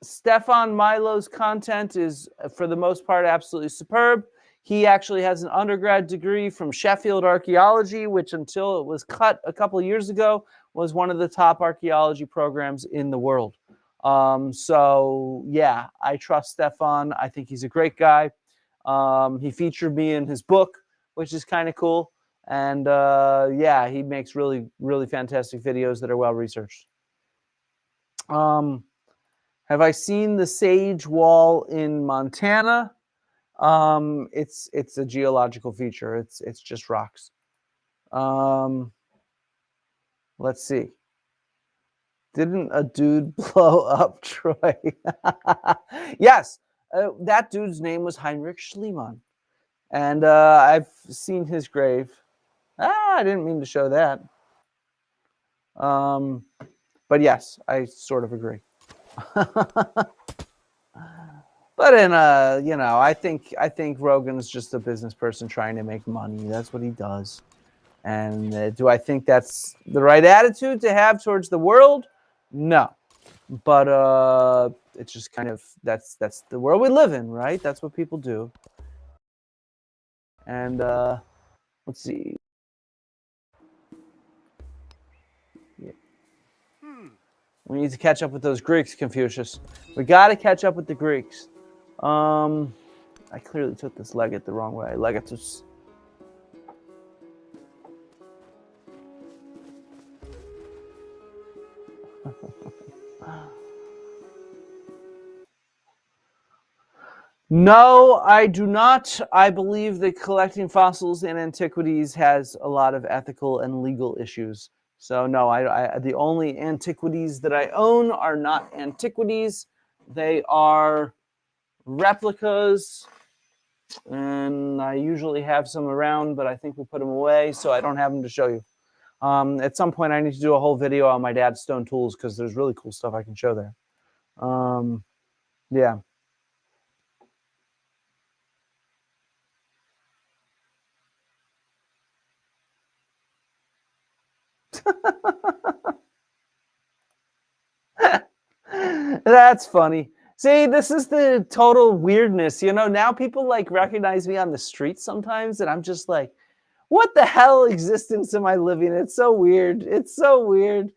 Stefan Milo's content is, for the most part, absolutely superb. He actually has an undergrad degree from Sheffield Archaeology, which until it was cut a couple of years ago, was one of the top archaeology programs in the world. So, yeah, I trust Stefan. I think he's a great guy. He featured me in his book, which is kind of cool. And, yeah, he makes really, really fantastic videos that are well-researched. Have I seen the Sage Wall in Montana? It's a geological feature. It's just rocks. Let's see. Didn't a dude blow up Troy? Yes, that dude's name was Heinrich Schliemann, and I've seen his grave. I didn't mean to show that. But yes, I sort of agree. But in I think Rogan's just a business person trying to make money. That's what he does. And do I think that's the right attitude to have towards the world? No. But it's just kind of that's the world we live in, right? That's what people do. And let's see. Yeah. We need to catch up with those Greeks, Confucius. We got to catch up with the Greeks. I clearly took this legate the wrong way. Legatus. No, I do not. I believe that collecting fossils in antiquities has a lot of ethical and legal issues. So no, the only antiquities that I own are not antiquities. They are replicas, and I usually have some around, but I think we put them away, so I don't have them to show you. At some point, I need to do a whole video on my dad's stone tools because there's really cool stuff I can show there. Yeah. That's funny. See, this is the total weirdness. Now people like recognize me on the street sometimes, and I'm just like, what the hell existence am I living? It's so weird. It's so weird.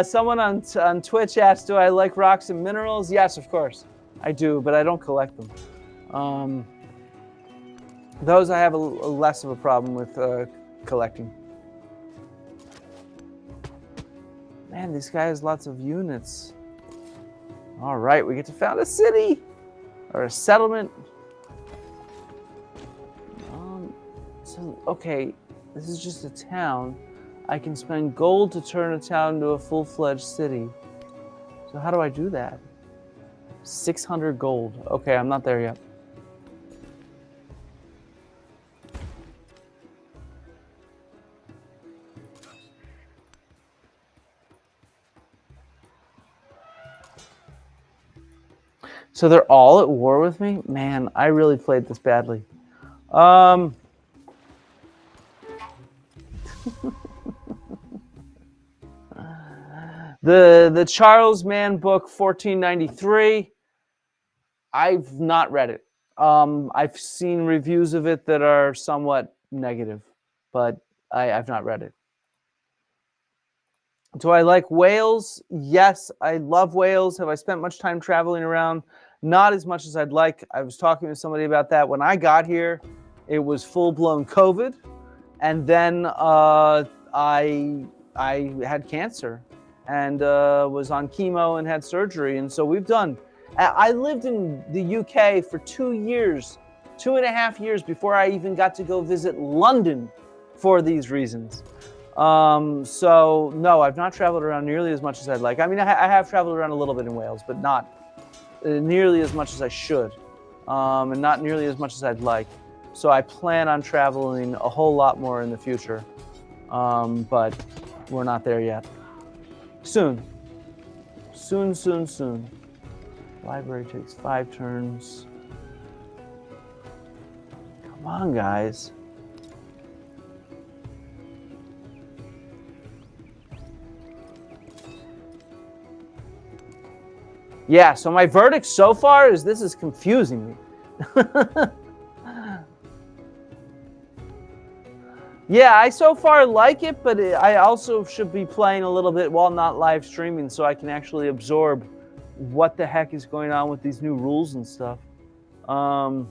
Someone on Twitch asked, do I like rocks and minerals? Yes, of course. I do, but I don't collect them. Those I have a less of a problem with collecting. Man, this guy has lots of units. All right, we get to found a city or a settlement. Okay, this is just a town. I can spend gold to turn a town into a full-fledged city. So how do I do that? 600 gold. Okay, I'm not there yet. So they're all at war with me? Man, I really played this badly. The Charles Mann book, 1493. I've not read it. I've seen reviews of it that are somewhat negative, but I've not read it. Do I like Wales? Yes, I love Wales. Have I spent much time traveling around? Not as much as I'd like. I was talking to somebody about that. When I got here, it was full-blown COVID. And then I had cancer and was on chemo and had surgery. And so I lived in the UK for 2 years, 2.5 years before I even got to go visit London for these reasons. So no, I've not traveled around nearly as much as I'd like. I mean, I have traveled around a little bit in Wales, but not nearly as much as I should, and not nearly as much as I'd like. So I plan on traveling a whole lot more in the future, but we're not there yet. Soon. Soon, soon, soon. Library takes 5 turns. Come on, guys. Yeah, so my verdict so far is this is confusing me. Yeah, I so far like it, but I also should be playing a little bit while not live streaming so I can actually absorb what the heck is going on with these new rules and stuff. Do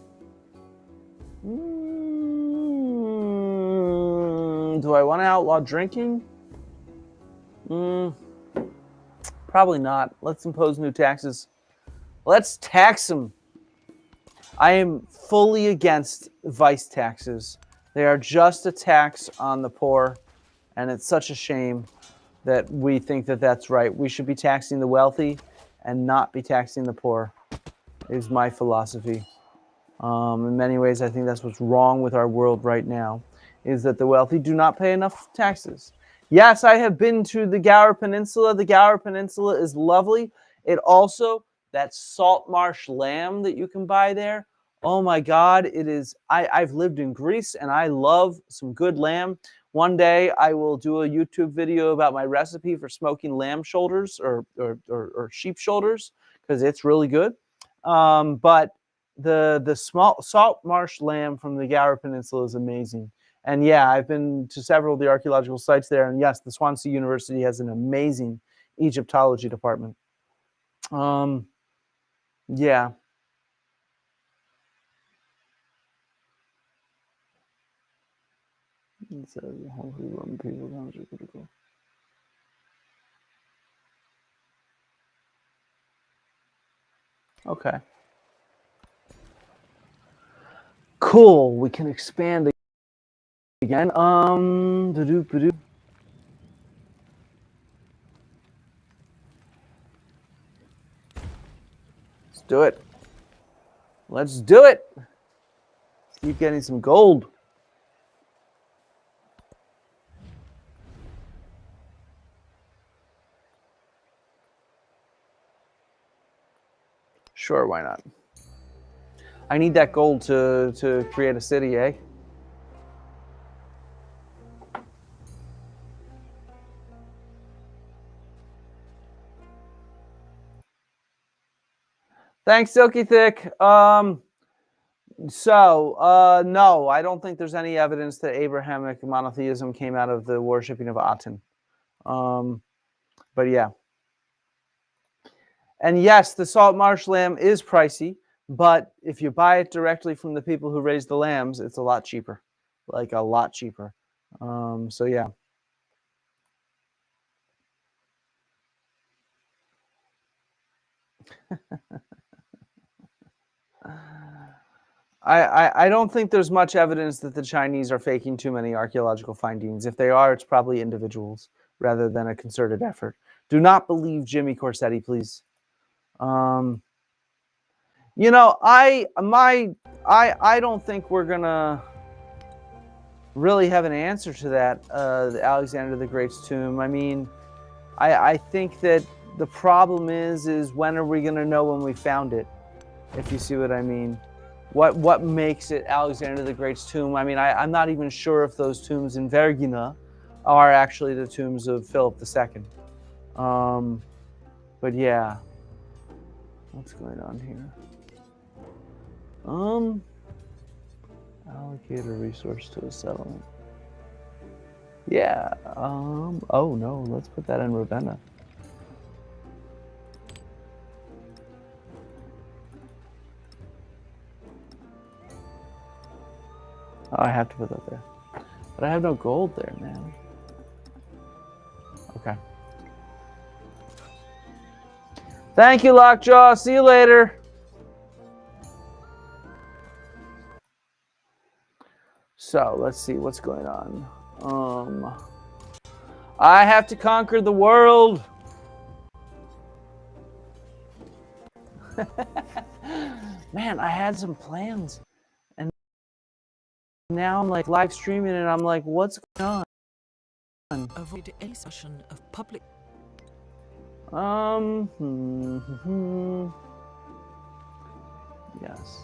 I want to outlaw drinking? Probably not. Let's impose new taxes. Let's tax them. I am fully against vice taxes. They are just a tax on the poor, and it's such a shame that we think that that's right. We should be taxing the wealthy and not be taxing the poor, is my philosophy. In many ways, I think that's what's wrong with our world right now, is that the wealthy do not pay enough taxes. Yes, I have been to the Gower Peninsula. The Gower Peninsula is lovely. It also, that salt marsh lamb that you can buy there, oh my God, it is. I've lived in Greece and I love some good lamb. One day I will do a YouTube video about my recipe for smoking lamb shoulders or sheep shoulders because it's really good. But the small salt marsh lamb from the Gower Peninsula is amazing. And yeah, I've been to several of the archaeological sites there. And yes, the Swansea University has an amazing Egyptology department. Yeah. It says hopefully Roman people are critical. Okay. Cool. We can expand again. Let's do it. Let's do it. Let's keep getting some gold. Sure, why not? I need that gold to create a city, eh? Thanks, Silky Thick. No, I don't think there's any evidence that Abrahamic monotheism came out of the worshipping of Aten. But yeah. And yes, the salt marsh lamb is pricey, but if you buy it directly from the people who raise the lambs, it's a lot cheaper. Like a lot cheaper. So yeah. I don't think there's much evidence that the Chinese are faking too many archaeological findings. If they are, it's probably individuals rather than a concerted effort. Do not believe Jimmy Corsetti, please. You know, I don't think we're gonna really have an answer to that. The Alexander the Great's tomb. I mean, I think that the problem is when are we gonna know when we found it? If you see what I mean. What makes it Alexander the Great's tomb? I mean, I'm not even sure if those tombs in Vergina are actually the tombs of Philip II. But yeah, what's going on here? Allocate a resource to a settlement. Yeah. Oh no, let's put that in Ravenna. Oh, I have to put that there. But I have no gold there, man. Okay. Thank you, Lockjaw. See you later. So, let's see what's going on. I have to conquer the world. Man, I had some plans. Now I'm like live streaming and I'm like, what's going on? Avoid any discussion of public. Yes.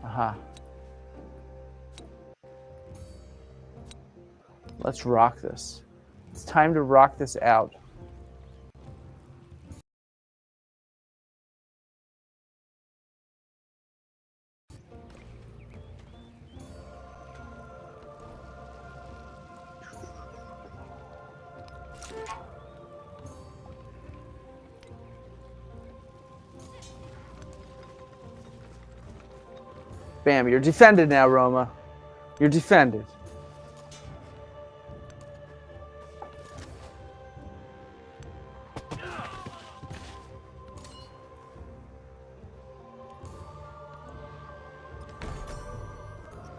Aha. Let's rock this. It's time to rock this out. Bam, you're defended now, Roma. You're defended.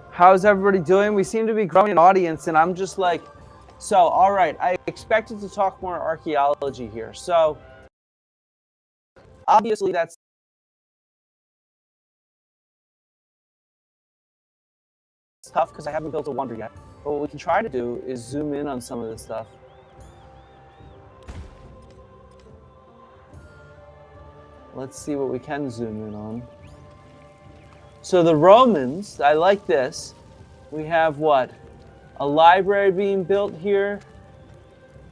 How's everybody doing? We seem to be growing an audience, and I'm just like, so, all right, I expected to talk more archaeology here. So, obviously, that's tough because I haven't built a wonder yet. But what we can try to do is zoom in on some of this stuff. Let's see what we can zoom in on. So the Romans, I like this. We have what? A library being built here.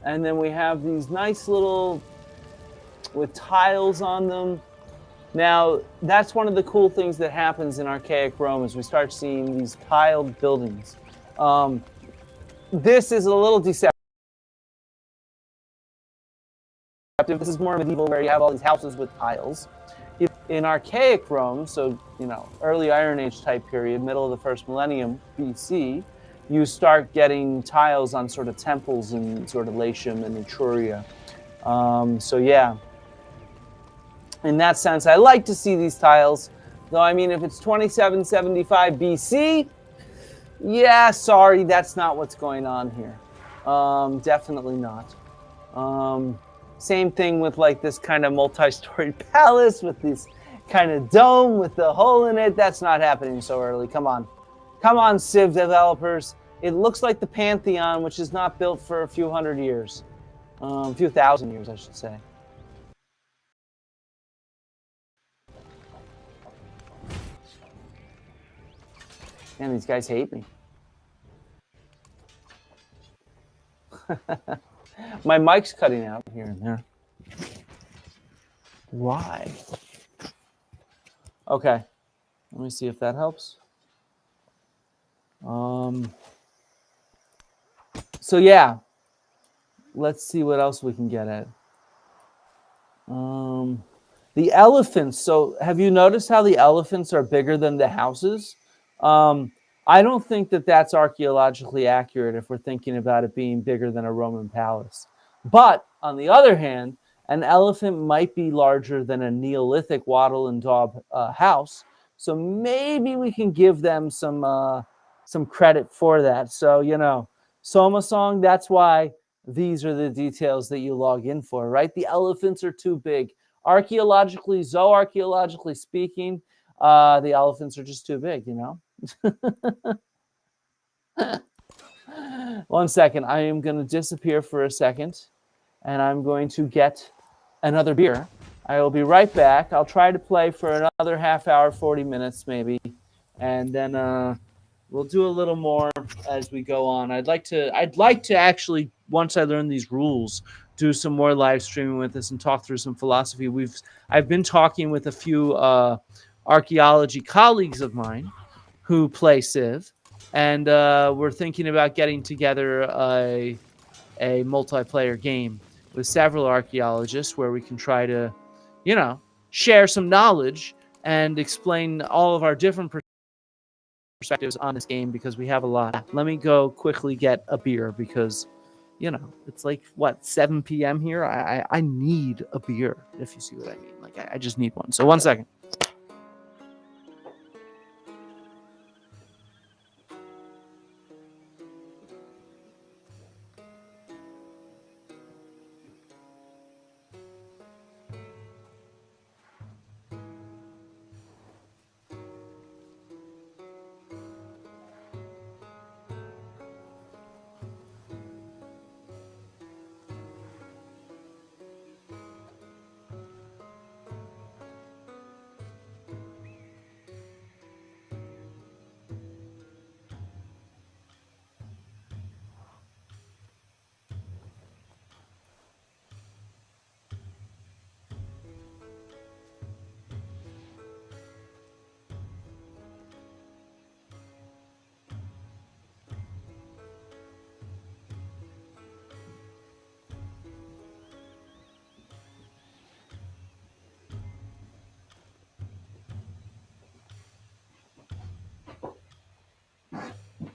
And then we have these nice little, with tiles on them. Now, that's one of the cool things that happens in archaic Rome is we start seeing these tiled buildings. This is a little deceptive. This is more medieval where you have all these houses with tiles. In archaic Rome, so, early Iron Age type period, middle of the first millennium BC, you start getting tiles on sort of temples in sort of Latium and Etruria. So yeah, in that sense, I like to see these tiles. Though, I mean, if it's 2775 BC, yeah, sorry, that's not what's going on here. Definitely not. Same thing with like this kind of multi-storied palace with this kind of dome with the hole in it. That's not happening so early. Come on. Come on, Civ developers. It looks like the Pantheon, which is not built for a few hundred years. A few thousand years, I should say. Man, these guys hate me. My mic's cutting out here and there. Why? Okay. Let me see if that helps. So yeah. Let's see what else we can get at. The elephants. So have you noticed how the elephants are bigger than the houses? I don't think that that's archaeologically accurate if we're thinking about it being bigger than a Roman palace. But on the other hand, an elephant might be larger than a Neolithic wattle and daub house. So maybe we can give them some credit for that. So, Soma Song, that's why these are the details that you log in for, right? The elephants are too big. Archaeologically, zooarchaeologically speaking, the elephants are just too big, One second. I am going to disappear for a second, and I'm going to get another beer. I will be right back. I'll try to play for another half hour, 40 minutes maybe, and then we'll do a little more as we go on. I'd like to actually, once I learn these rules, do some more live streaming with us and talk through some philosophy. I've been talking with a few archaeology colleagues of mine who play Civ, and we're thinking about getting together a multiplayer game with several archaeologists where we can try to, share some knowledge and explain all of our different perspectives on this game because we have a lot. Let me go quickly get a beer because, it's like, 7 p.m. here? I need a beer, if you see what I mean. Like, I just need one. So 1 second.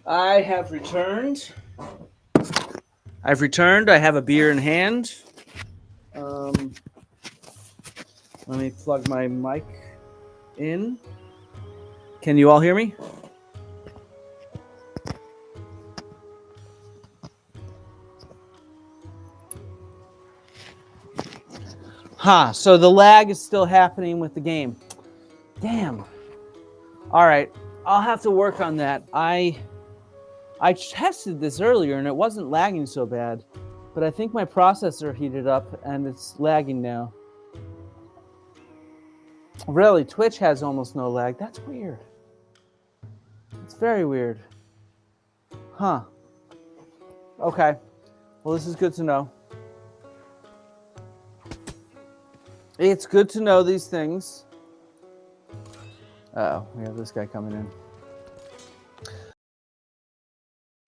I have returned. I've returned. I have a beer in hand. Let me plug my mic in. Can you all hear me? So the lag is still happening with the game. Damn. All right, I'll have to work on that. I tested this earlier and it wasn't lagging so bad, but I think my processor heated up and it's lagging now. Really, Twitch has almost no lag. That's weird. It's very weird. Okay. Well, this is good to know. It's good to know these things. Uh-oh, we have this guy coming in.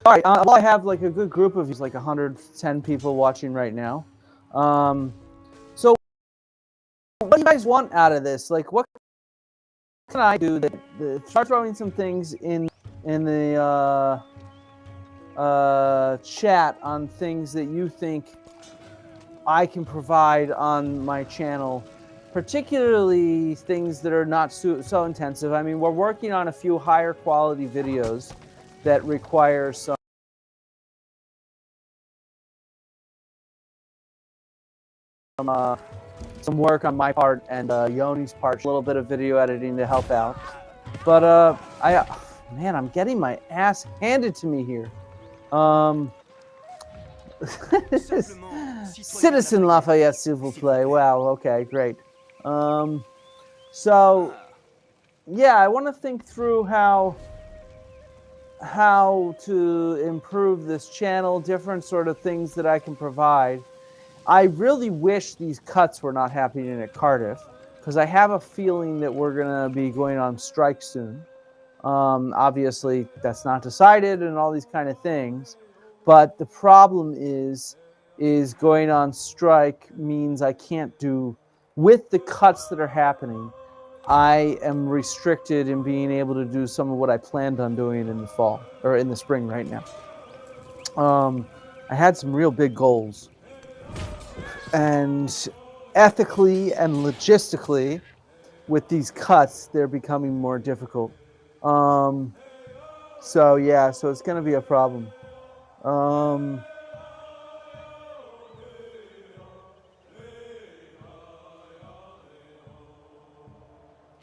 All right, well, I have like a good group of like 110 people watching right now. So what do you guys want out of this? Like, what can I do that start throwing some things in the chat on things that you think I can provide on my channel, particularly things that are not so intensive. I mean, we're working on a few higher quality videos that require some work on my part and Yoni's part, a little bit of video editing to help out. But I'm getting my ass handed to me here. Citizen Lafayette, s'il vous plaît. Wow, okay, great. So, yeah, I want to think through how to improve this channel, different sort of things that I can provide. I really wish these cuts were not happening at Cardiff, because I have a feeling that we're going to be going on strike soon. Obviously, that's not decided and all these kind of things. But the problem is going on strike means I can't do, with the cuts that are happening, I am restricted in being able to do some of what I planned on doing in the fall, or in the spring right now. I had some real big goals. And ethically and logistically, with these cuts, they're becoming more difficult. So it's going to be a problem.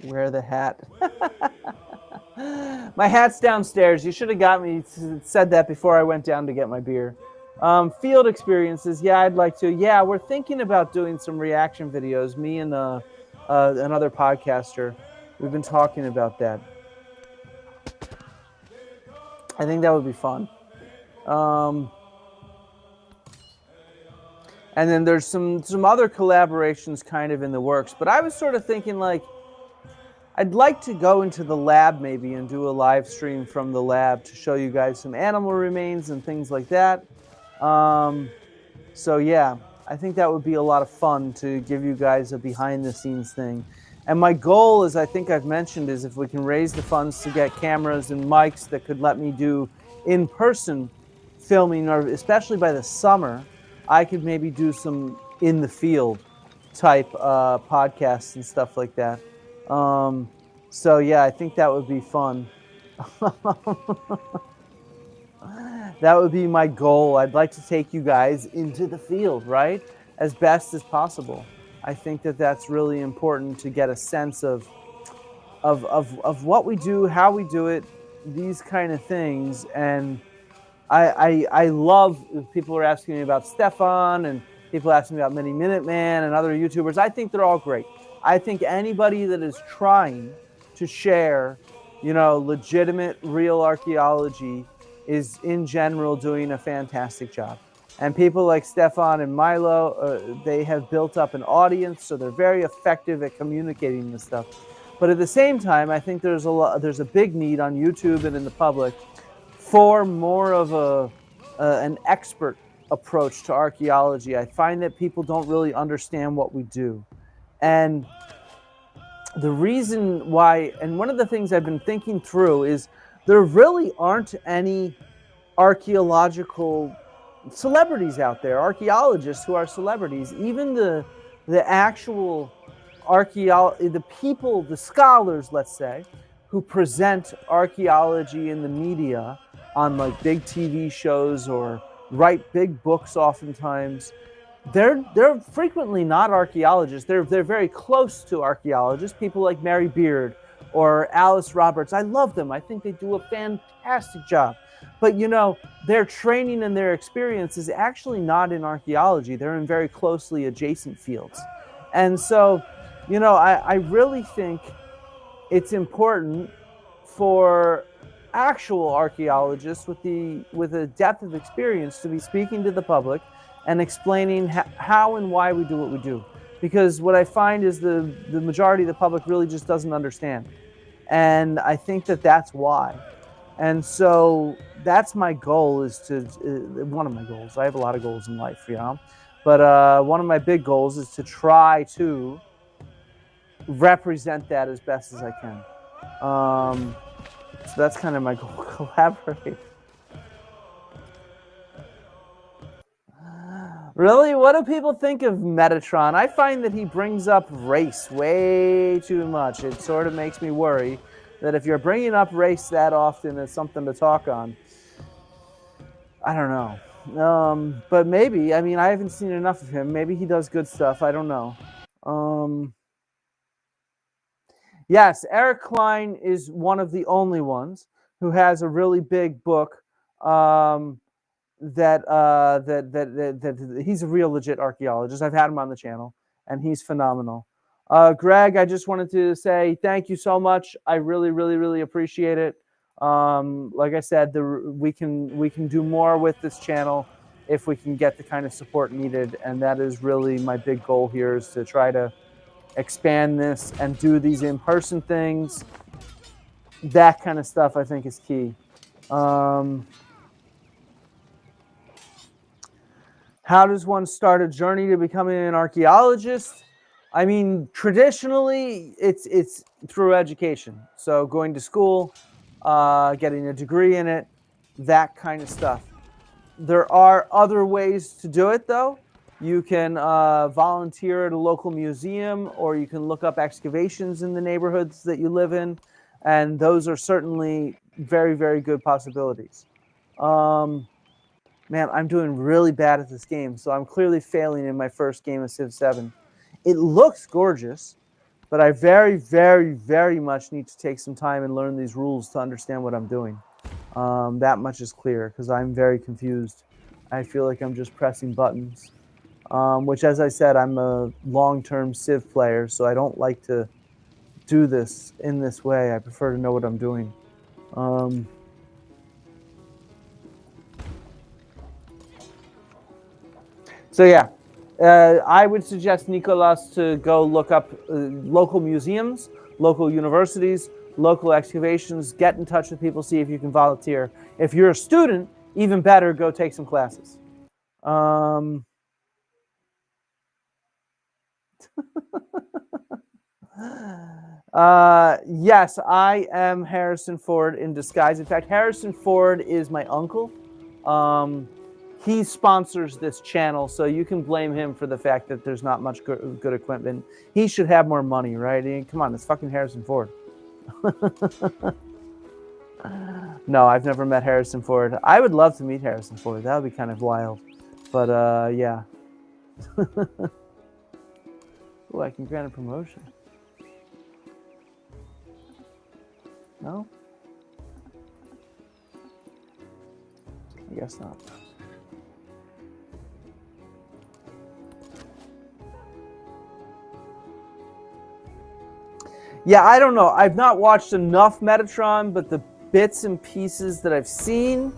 Wear the hat. My hat's downstairs. You should have got me said that before I went down to get my beer. Field experiences. Yeah, I'd like to. Yeah, we're thinking about doing some reaction videos. Me and another podcaster. We've been talking about that. I think that would be fun. And then there's some other collaborations kind of in the works. But I was sort of thinking, like, I'd like to go into the lab maybe and do a live stream from the lab to show you guys some animal remains and things like that. So yeah, I think that would be a lot of fun to give you guys a behind the scenes thing. And my goal, as I think I've mentioned, is if we can raise the funds to get cameras and mics that could let me do in-person filming, or especially by the summer, I could maybe do some in the field type podcasts and stuff like that. So yeah, I think that would be fun. That would be my goal. I'd like to take you guys into the field, right? As best as possible. I think that that's really important to get a sense of what we do, how we do it, these kind of things. And I love, people are asking me about Stefan, and people asking me about Mini Minuteman and other YouTubers. I think they're all great. I think anybody that is trying to share, legitimate, real archaeology is in general doing a fantastic job. And people like Stefan and Milo, they have built up an audience, so they're very effective at communicating this stuff. But at the same time, I think there's a big need on YouTube and in the public for more of an expert approach to archaeology. I find that people don't really understand what we do. And the reason why, and one of the things I've been thinking through is, there really aren't any archaeological celebrities out there, archaeologists who are celebrities. Even the actual the people, the scholars, let's say, who present archaeology in the media on like big TV shows or write big books oftentimes, they're frequently not archaeologists. They're very close to archaeologists. People like Mary Beard or Alice Roberts. I love them. I think they do a fantastic job. But you know, their training and their experience is actually not in archaeology. They're in very closely adjacent fields. And so, you know, I really think it's important for actual archaeologists with a depth of experience to be speaking to the public and explaining how and why we do what we do. Because what I find is the majority of the public really just doesn't understand. And I think that that's why. And so that's my goal, is to, one of my goals. I have a lot of goals in life, you know. But one of my big goals is to try to represent that as best as I can. So that's kind of my goal, collaborate. Really? What do people think of Metatron? I find that he brings up race way too much. It sort of makes me worry that if you're bringing up race that often as something to talk on, I don't know. But maybe, I mean, I haven't seen enough of him. Maybe he does good stuff. I don't know. Yes, Eric Klein is one of the only ones who has a really big book that he's a real legit archaeologist. I've had him on the channel, and he's phenomenal. Greg, I just wanted to say thank you so much. I really, really, really appreciate it. Like I said, we can do more with this channel if we can get the kind of support needed, and that is really my big goal here, is to try to expand this and do these in-person things. That kind of stuff I think is key. How does one start a journey to becoming an archaeologist? I mean, traditionally, it's through education. So going to school, getting a degree in it, that kind of stuff. There are other ways to do it, though. You can volunteer at a local museum, or you can look up excavations in the neighborhoods that you live in, and those are certainly very, very good possibilities. Man, I'm doing really bad at this game, so I'm clearly failing in my first game of Civ 7. It looks gorgeous, but I very, very, very much need to take some time and learn these rules to understand what I'm doing. That much is clear, because I'm very confused. I feel like I'm just pressing buttons, which, as I said, I'm a long-term Civ player, so I don't like to do this in this way. I prefer to know what I'm doing. So yeah, I would suggest Nicolas to go look up local museums, local universities, local excavations, get in touch with people, see if you can volunteer. If you're a student, even better, go take some classes. Yes, I am Harrison Ford in disguise. In fact, Harrison Ford is my uncle. He sponsors this channel, so you can blame him for the fact that there's not much good equipment. He should have more money, right? I mean, come on, it's fucking Harrison Ford. No, I've never met Harrison Ford. I would love to meet Harrison Ford. That would be kind of wild. But, yeah. Oh, I can grant a promotion. No? I guess not. Yeah, I don't know. I've not watched enough Metatron, but the bits and pieces that I've seen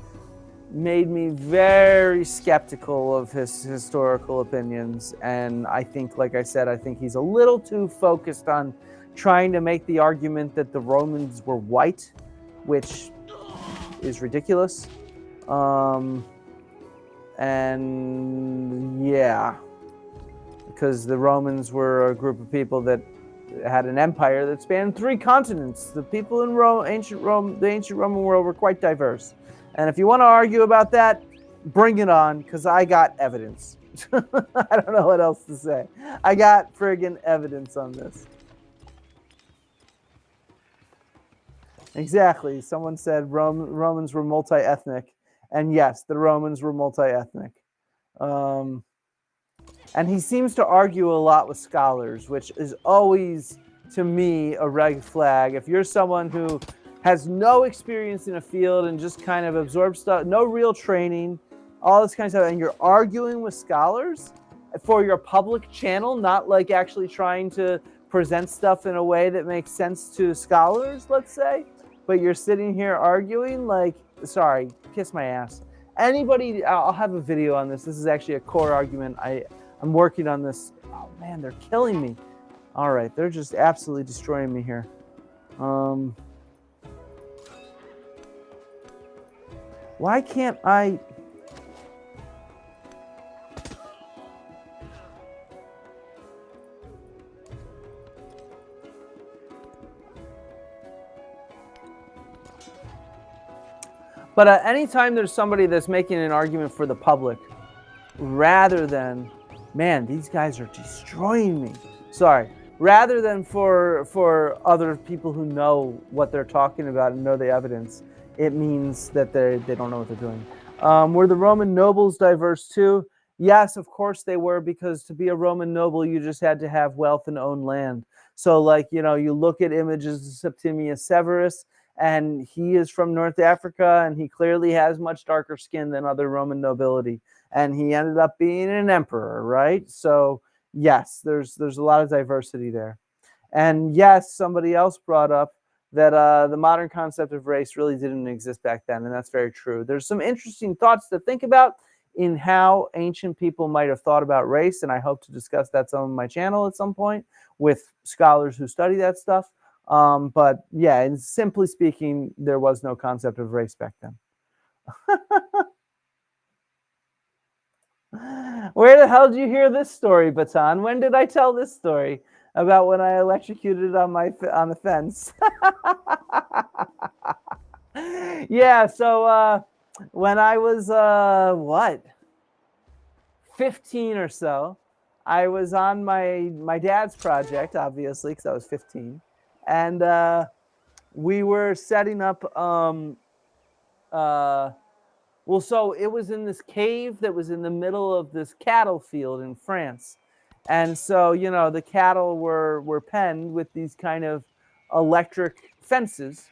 made me very skeptical of his historical opinions. And I think, like I said, I think he's a little too focused on trying to make the argument that the Romans were white, which is ridiculous. And yeah, because the Romans were a group of people that had an empire that spanned 3 continents. The people in the ancient Roman world were quite diverse. And if you want to argue about that, bring it on, because I got evidence. I don't know what else to say. I got friggin' evidence on this. Exactly. Someone said Romans were multi-ethnic. And yes, the Romans were multi-ethnic. And he seems to argue a lot with scholars, which is always, to me, a red flag. If you're someone who has no experience in a field and just kind of absorbs stuff, no real training, all this kind of stuff, and you're arguing with scholars for your public channel, not like actually trying to present stuff in a way that makes sense to scholars, let's say, but you're sitting here arguing, like, sorry, kiss my ass. Anybody, I'll have a video on this. This is actually a core argument. I'm working on this. Oh man, they're killing me. All right, they're just absolutely destroying me here. Why can't I? But anytime there's somebody that's making an argument for the public, rather than, man, these guys are destroying me. Sorry. Rather than for other people who know what they're talking about and know the evidence, it means that they don't know what they're doing. Were the Roman nobles diverse too? Yes, of course they were, because to be a Roman noble, you just had to have wealth and own land. So, like, you know, you look at images of Septimius Severus, and he is from North Africa, and he clearly has much darker skin than other Roman nobility. And he ended up being an emperor, right? So, yes, there's a lot of diversity there. And yes, somebody else brought up that the modern concept of race really didn't exist back then, and that's very true. There's some interesting thoughts to think about in how ancient people might have thought about race, and I hope to discuss that on my channel at some point with scholars who study that stuff. But yeah, and simply speaking, there was no concept of race back then. Where the hell did you hear this story, Baton? When did I tell this story about when I electrocuted on the fence? Yeah, so when I was what, 15 or so, I was on my dad's project, obviously, because I was 15, and we were setting up. Well, so it was in this cave that was in the middle of this cattle field in France. And so, you know, the cattle were penned with these kind of electric fences.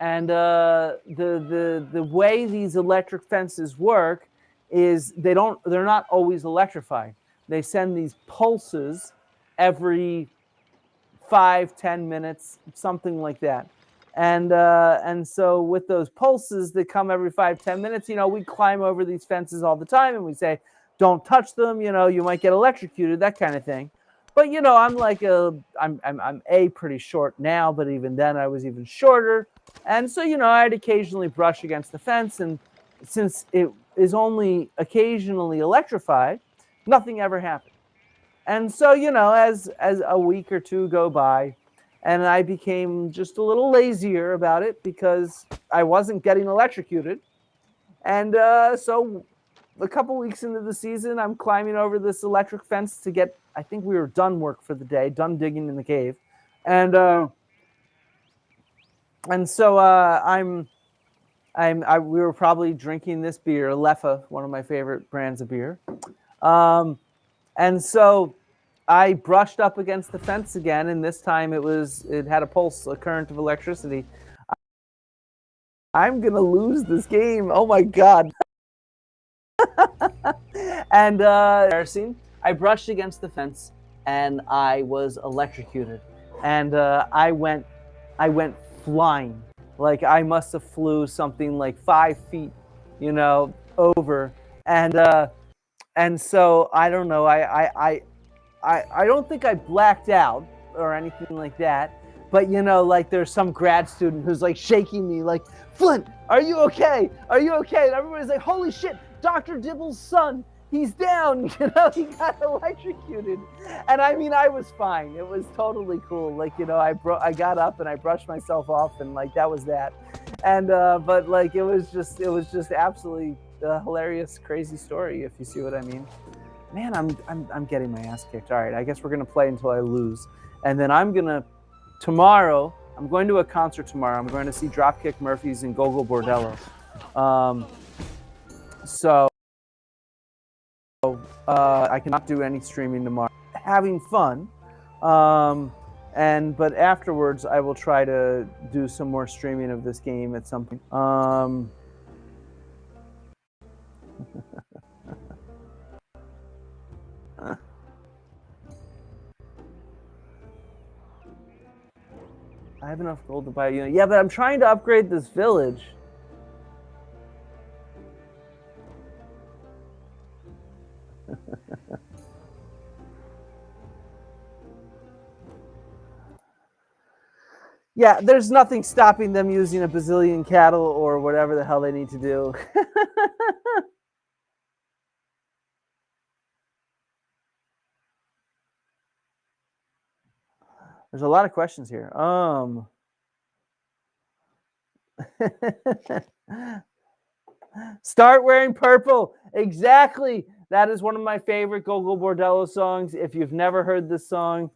And the way these electric fences work is they're not always electrified. They send these pulses every 5-10 minutes, something like that. And so with those pulses that come every 5-10 minutes, you know, we climb over these fences all the time, and we say, don't touch them, you know, you might get electrocuted, that kind of thing. But, you know, I'm like I'm pretty short now, but even then I was even shorter. And so, you know, I'd occasionally brush against the fence, and since it is only occasionally electrified, nothing ever happened. And so, you know, as a week or two go by, and I became just a little lazier about it because I wasn't getting electrocuted. And so a couple weeks into the season, I'm climbing over this electric fence to get, I think we were done work for the day, done digging in the cave. And so we were probably drinking this beer, Leffe, one of my favorite brands of beer. And so I brushed up against the fence again, and this time it had a pulse, a current of electricity. I'm gonna lose this game. Oh my god. And embarrassing. I brushed against the fence and I was electrocuted. And I went flying. Like I must have flew something like 5 feet, you know, over. And so I don't know, I don't think I blacked out or anything like that, but you know, like there's some grad student who's like shaking me like, Flint, are you okay? Are you okay? And everybody's like, holy shit, Dr. Dibble's son he's down. He got electrocuted. And I mean, I was fine. It was totally cool. Like, I got up and I brushed myself off, and like that was that. And but like it was just absolutely hilarious, crazy story, if you see what I mean. Man, I'm getting my ass kicked. All right, I guess we're gonna play until I lose, and then tomorrow. I'm going to a concert tomorrow. I'm going to see Dropkick Murphys and Gogol Bordello. So I cannot do any streaming tomorrow. Having fun, but afterwards I will try to do some more streaming of this game at some point. I have enough gold to buy a unit. Yeah, but I'm trying to upgrade this village. Yeah, there's nothing stopping them using a bazillion cattle or whatever the hell they need to do. There's a lot of questions here. Start wearing purple. Exactly. That is one of my favorite Gogol Bordello songs. If you've never heard this song,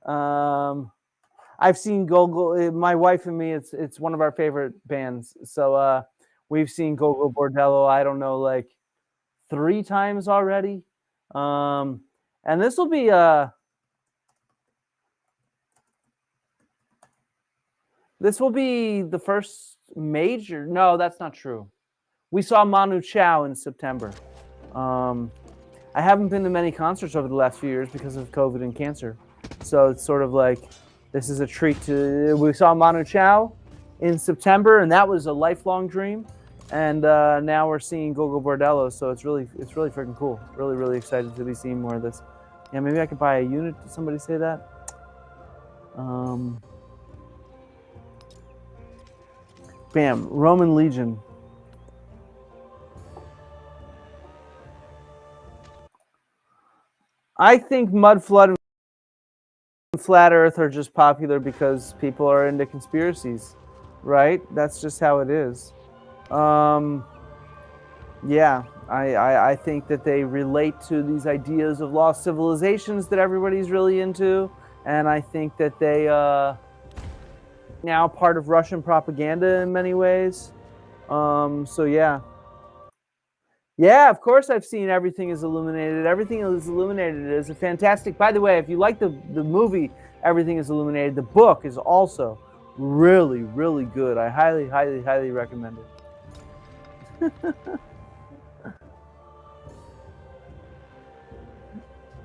I've seen Gogol. My wife and me, it's one of our favorite bands. So we've seen Gogol Bordello, I don't know, like 3 times already. And this will be the first major. No, that's not true. We saw Manu Chao in September. I haven't been to many concerts over the last few years because of COVID and cancer. So it's sort of like, this is a treat we saw Manu Chao in September, and that was a lifelong dream. And now we're seeing Gogol Bordello, so it's really freaking cool. Really, really excited to be seeing more of this. Yeah, maybe I could buy a unit. Did somebody say that? Bam, Roman Legion. I think Mud Flood and Flat Earth are just popular because people are into conspiracies, right? That's just how it is. Yeah, I think that they relate to these ideas of lost civilizations that everybody's really into, and I think that they now part of Russian propaganda in many ways. So yeah. Yeah, of course I've seen Everything is Illuminated. Everything is Illuminated is a fantastic. By the way, if you like the movie Everything is Illuminated, the book is also really, really good. I highly, highly, highly recommend it.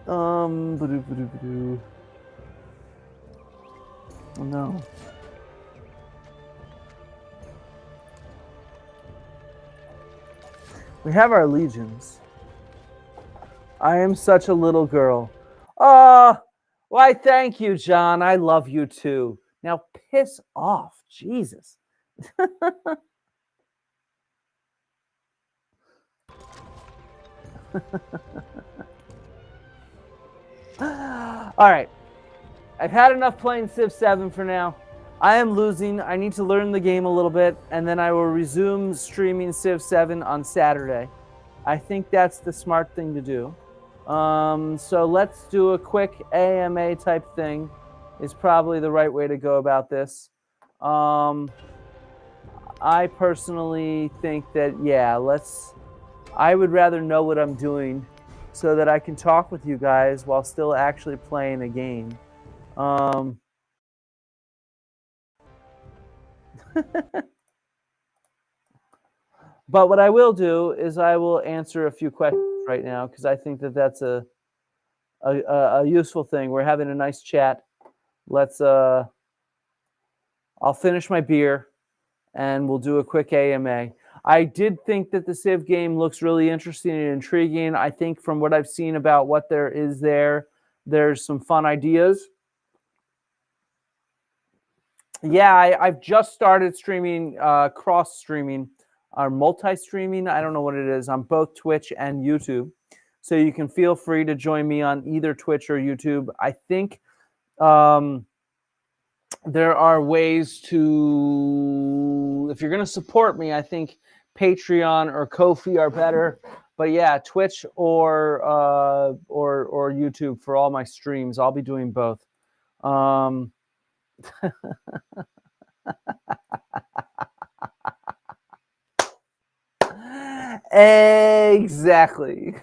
Oh no. We have our legions. I am such a little girl. Why, thank you, John. I love you too. Now piss off, Jesus. All right. I've had enough playing Civ 7 for now. I am losing. I need to learn the game a little bit, and then I will resume streaming Civ 7 on Saturday. I think that's the smart thing to do. So let's do a quick AMA type thing. Is probably the right way to go about this. I personally think that, yeah, I would rather know what I'm doing so that I can talk with you guys while still actually playing a game. But what I will do is I will answer a few questions right now because I think that that's a useful thing. We're having a nice chat. I'll finish my beer and we'll do a quick AMA. I did think that the Civ game looks really interesting and intriguing. I think from what I've seen about what there is there's some fun ideas. Yeah, I've just started streaming, cross streaming are multi-streaming. I don't know what it is on both Twitch and YouTube. So you can feel free to join me on either Twitch or YouTube. I think there are ways to, if you're going to support me, I think Patreon or Ko-fi are better. But yeah, Twitch or YouTube for all my streams. I'll be doing both. Exactly.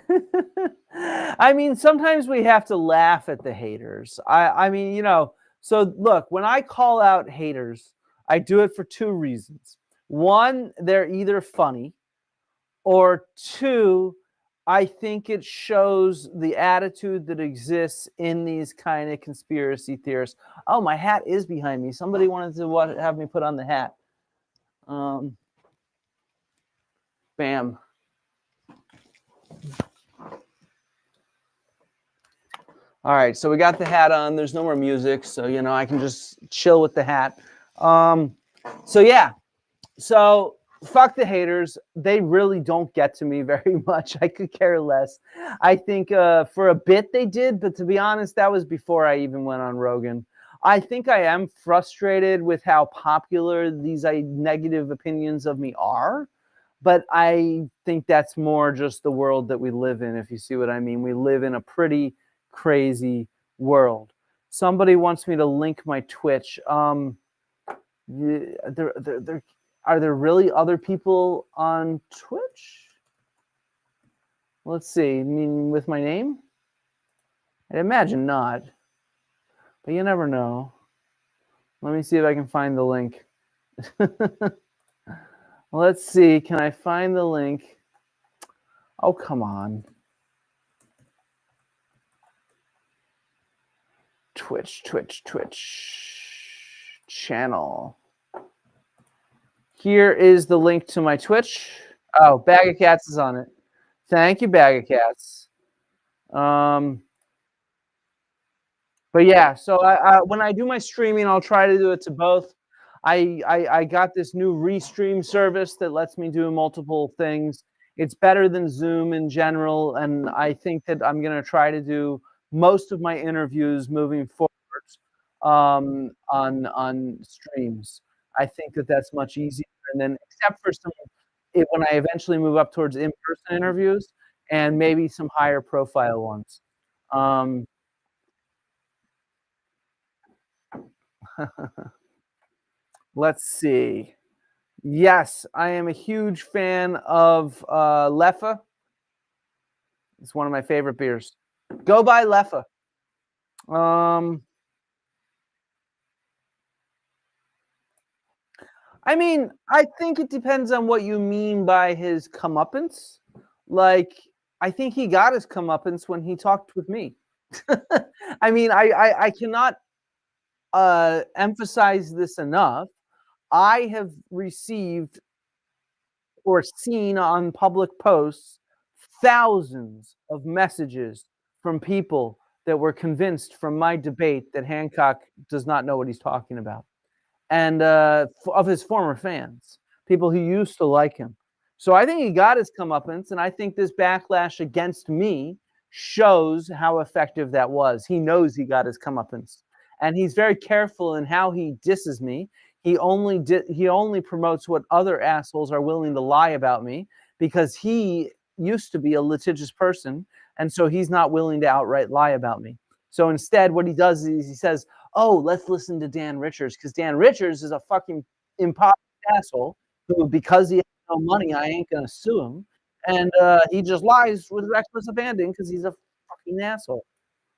I mean, sometimes we have to laugh at the haters. I mean, you know, so look, when I call out haters, I do it for two reasons. One, they're either funny, or two, I think it shows the attitude that exists in these kind of conspiracy theorists. Oh, my hat is behind me. Somebody wanted to have me put on the hat. Bam. All right, so we got the hat on. There's no more music, so you know I can just chill with the hat. So yeah, so fuck the haters. They really don't get to me very much. I could care less. I think for a bit they did, but to be honest, that was before I even went on Rogan. I think I am frustrated with how popular these negative opinions of me are, but I think that's more just the world that we live in, if you see what I mean. We live in a pretty crazy world. Somebody wants me to link my Twitch. Are there really other people on Twitch? Let's see. I mean, with my name? I'd imagine not, but you never know. Let me see if I can find the link. Let's see. Can I find the link? Oh, come on. Twitch channel. Here is the link to my Twitch. Oh, Bag of Cats is on it. Thank you, Bag of Cats. But yeah, so when I do my streaming, I'll try to do it to both. I got this new Restream service that lets me do multiple things. It's better than Zoom in general, and I think that I'm going to try to do most of my interviews moving forward on streams. I think that that's much easier, and then except for when I eventually move up towards in-person interviews and maybe some higher profile ones. Let's see. Yes, I am a huge fan of Leffe. It's one of my favorite beers. Go buy Leffe. I mean, I think it depends on what you mean by his comeuppance. Like, I think he got his comeuppance when he talked with me. I mean, I cannot emphasize this enough. I have received or seen on public posts thousands of messages from people that were convinced from my debate that Hancock does not know what he's talking about, and of his former fans, people who used to like him. So I think he got his comeuppance, and I think this backlash against me shows how effective that was. He knows he got his comeuppance, and he's very careful in how he disses me. He only promotes what other assholes are willing to lie about me, because he used to be a litigious person, and so he's not willing to outright lie about me. So instead, what he does is he says, oh, let's listen to Dan Richards, because Dan Richards is a fucking impossible asshole who, because he has no money, I ain't going to sue him. And he just lies with reckless abandon because he's a fucking asshole.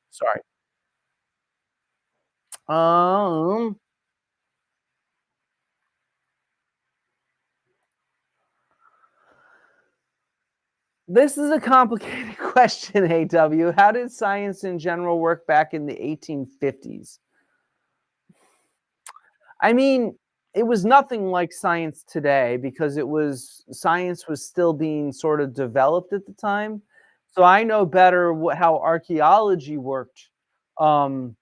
Sorry. This is a complicated question, AW. How did science in general work back in the 1850s? I mean, it was nothing like science today, because science was still being sort of developed at the time. So I know better how archaeology worked in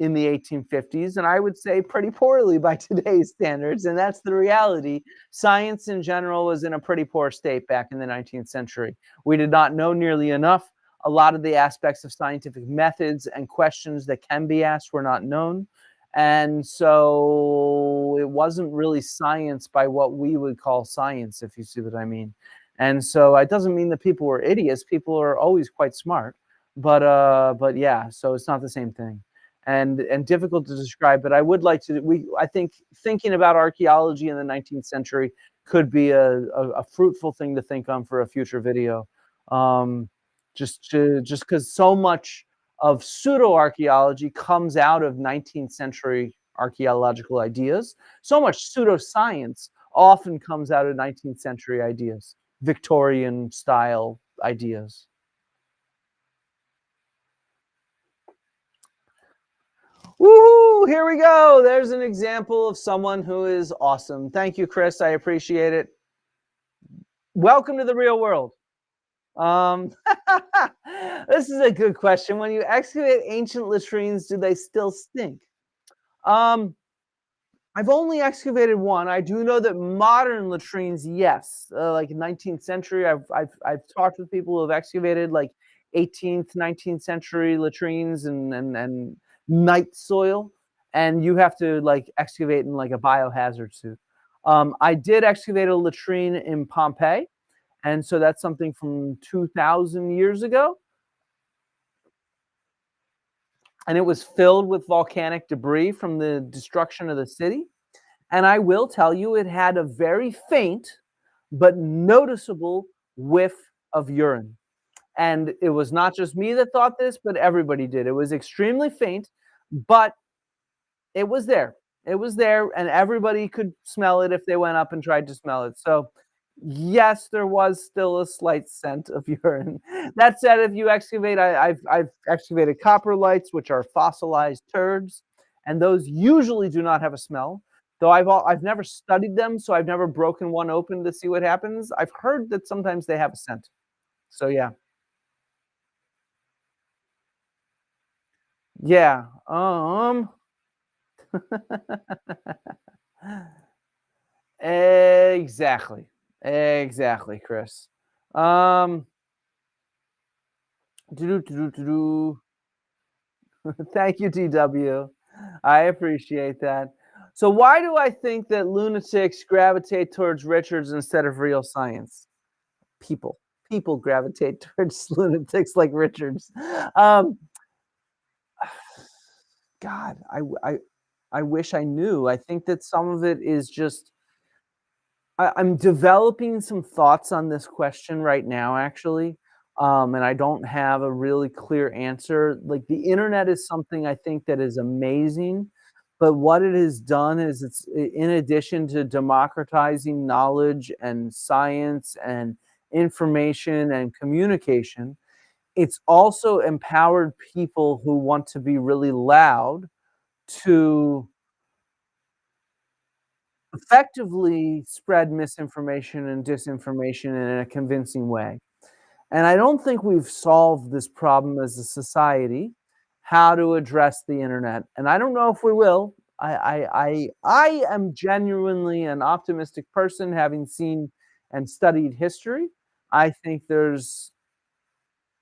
in the 1850s, and I would say pretty poorly by today's standards, and that's the reality. Science in general was in a pretty poor state back in the 19th century. We did not know nearly enough. A lot of the aspects of scientific methods and questions that can be asked were not known. And so it wasn't really science by what we would call science, if you see what I mean. And so it doesn't mean that people were idiots. People are always quite smart, but yeah, so it's not the same thing, and difficult to describe. But I would like to. I think thinking about archaeology in the 19th century could be a fruitful thing to think on for a future video. Just because so much of pseudo-archaeology comes out of 19th century archaeological ideas. So much pseudoscience often comes out of 19th century ideas, Victorian style ideas. Woo! Here we go. There's an example of someone who is awesome. Thank you, Chris. I appreciate it. Welcome to the real world. This is a good question. When you excavate ancient latrines, do they still stink? I've only excavated one. I do know that modern latrines, yes. Like 19th century, I've talked with people who have excavated like 18th, 19th century latrines and night soil, and you have to like excavate in like a biohazard suit. I did excavate a latrine in Pompeii, and so that's something from 2,000 years ago. And it was filled with volcanic debris from the destruction of the city. And I will tell you, it had a very faint but noticeable whiff of urine. And it was not just me that thought this, but everybody did. It was extremely faint, but it was there. It was there, and everybody could smell it if they went up and tried to smell it. So yes, there was still a slight scent of urine. That said, if you excavate, I've excavated coprolites, which are fossilized turds, and those usually do not have a smell. Though I've never studied them, so I've never broken one open to see what happens. I've heard that sometimes they have a scent. So yeah, yeah. Exactly, exactly, Chris. Um, doo-doo-doo-doo-doo. Thank you, DW. I appreciate that. So why do I think that lunatics gravitate towards Richards instead of real science? People. People gravitate towards lunatics like Richards. Um, God, I wish I knew. I think that some of it is just I'm developing some thoughts on this question right now, actually, and I don't have a really clear answer. Like the internet is something I think that is amazing, but what it has done is in addition to democratizing knowledge and science and information and communication, it's also empowered people who want to be really loud to effectively spread misinformation and disinformation in a convincing way. And I don't think we've solved this problem as a society, how to address the internet. And I don't know if we will. I am genuinely an optimistic person, having seen and studied history. I think there's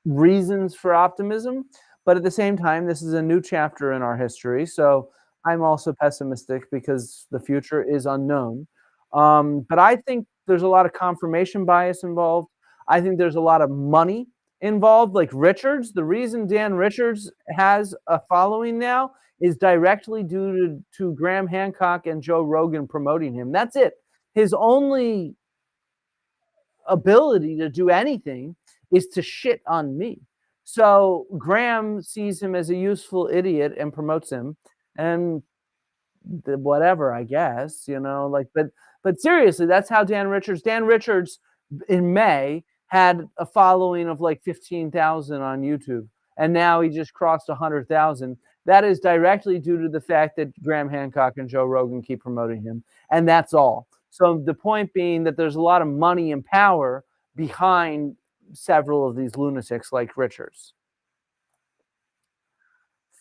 reasons for optimism, but at the same time, this is a new chapter in our history. So I'm also pessimistic because the future is unknown. But I think there's a lot of confirmation bias involved. I think there's a lot of money involved. Like Richards, the reason Dan Richards has a following now is directly due to Graham Hancock and Joe Rogan promoting him. That's it. His only ability to do anything is to shit on me. So Graham sees him as a useful idiot and promotes him, and whatever, I guess, like, but seriously, that's how Dan Richards in May had a following of like 15,000 on YouTube, and now he just crossed 100,000. That is directly due to the fact that Graham Hancock and Joe Rogan keep promoting him, and that's all. So the point being that there's a lot of money and power behind several of these lunatics like Richards.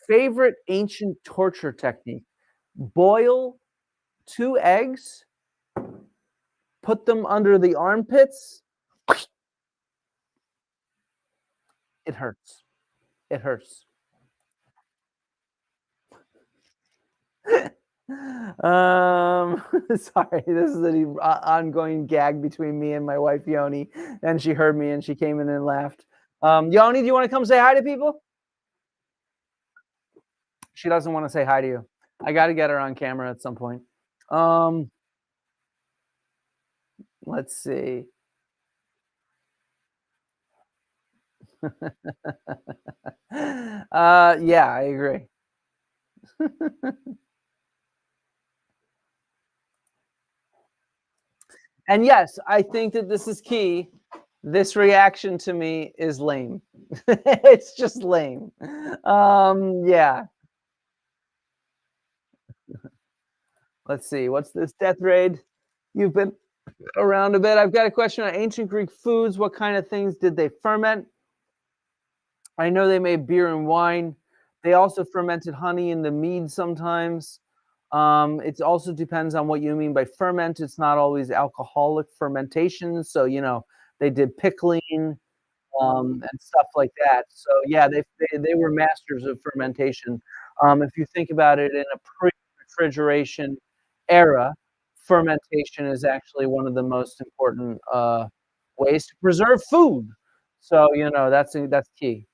Favorite ancient torture technique: boil 2 eggs, put them under the armpits. It hurts. It hurts. Sorry, this is an ongoing gag between me and my wife Yoni, and she heard me and she came in and laughed. Yoni, do you want to come say hi to people? She doesn't want to say hi to you. I got to get her on camera at some point. Um, let's see. Yeah, I agree. And yes, I think that this is key. This reaction to me is lame. It's just lame. Yeah. Let's see. What's this death raid? You've been around a bit. I've got a question on ancient Greek foods. What kind of things did they ferment? I know they made beer and wine. They also fermented honey in the mead sometimes. It also depends on what you mean by ferment. It's not always alcoholic fermentation. So, they did pickling, and stuff like that. So yeah, they were masters of fermentation. If you think about it in a pre-refrigeration era, fermentation is actually one of the most important ways to preserve food. So that's key.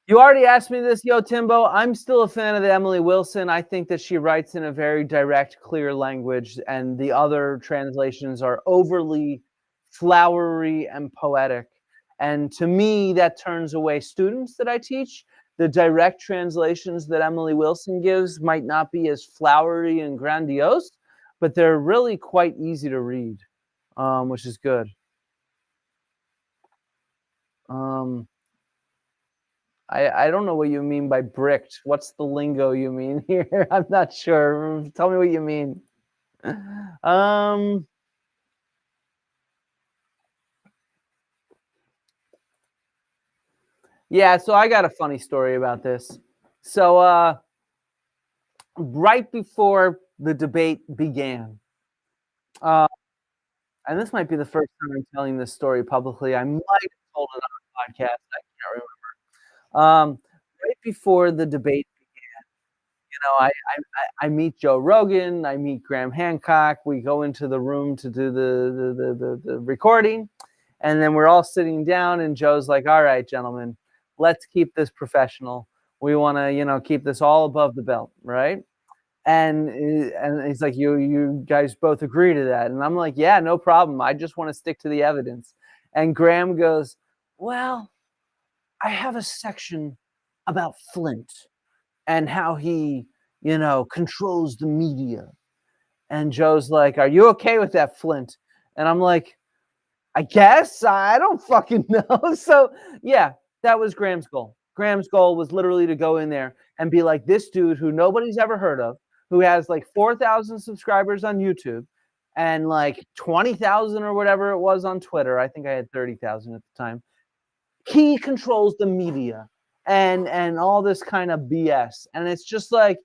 You already asked me this, yo, Timbo. I'm still a fan of the Emily Wilson. I think that she writes in a very direct, clear language, and the other translations are overly flowery and poetic. And to me, that turns away students that I teach. The direct translations that Emily Wilson gives might not be as flowery and grandiose, but they're really quite easy to read, which is good. Um, I don't know what you mean by bricked. What's the lingo you mean here? I'm not sure. Tell me what you mean. Um, yeah, so I got a funny story about this. So, right before the debate began, uh, and this might be the first time I'm telling this story publicly. I might have told it on a podcast. I can't remember. Right before the debate, I meet Joe Rogan, I meet Graham Hancock. We go into the room to do the recording, and then we're all sitting down, and Joe's like, "All right, gentlemen, let's keep this professional. We want to, keep this all above the belt, right?" And he's like, "You guys both agree to that?" And I'm like, "Yeah, no problem. I just want to stick to the evidence." And Graham goes, "Well, I have a section about Flint and how he, controls the media." And Joe's like, "Are you okay with that, Flint?" And I'm like, "I guess. I don't fucking know." So yeah, that was Graham's goal. Graham's goal was literally to go in there and be like, this dude who nobody's ever heard of, who has like 4,000 subscribers on YouTube and like 20,000 or whatever it was on Twitter. I think I had 30,000 at the time. He controls the media and all this kind of BS. And it's just like,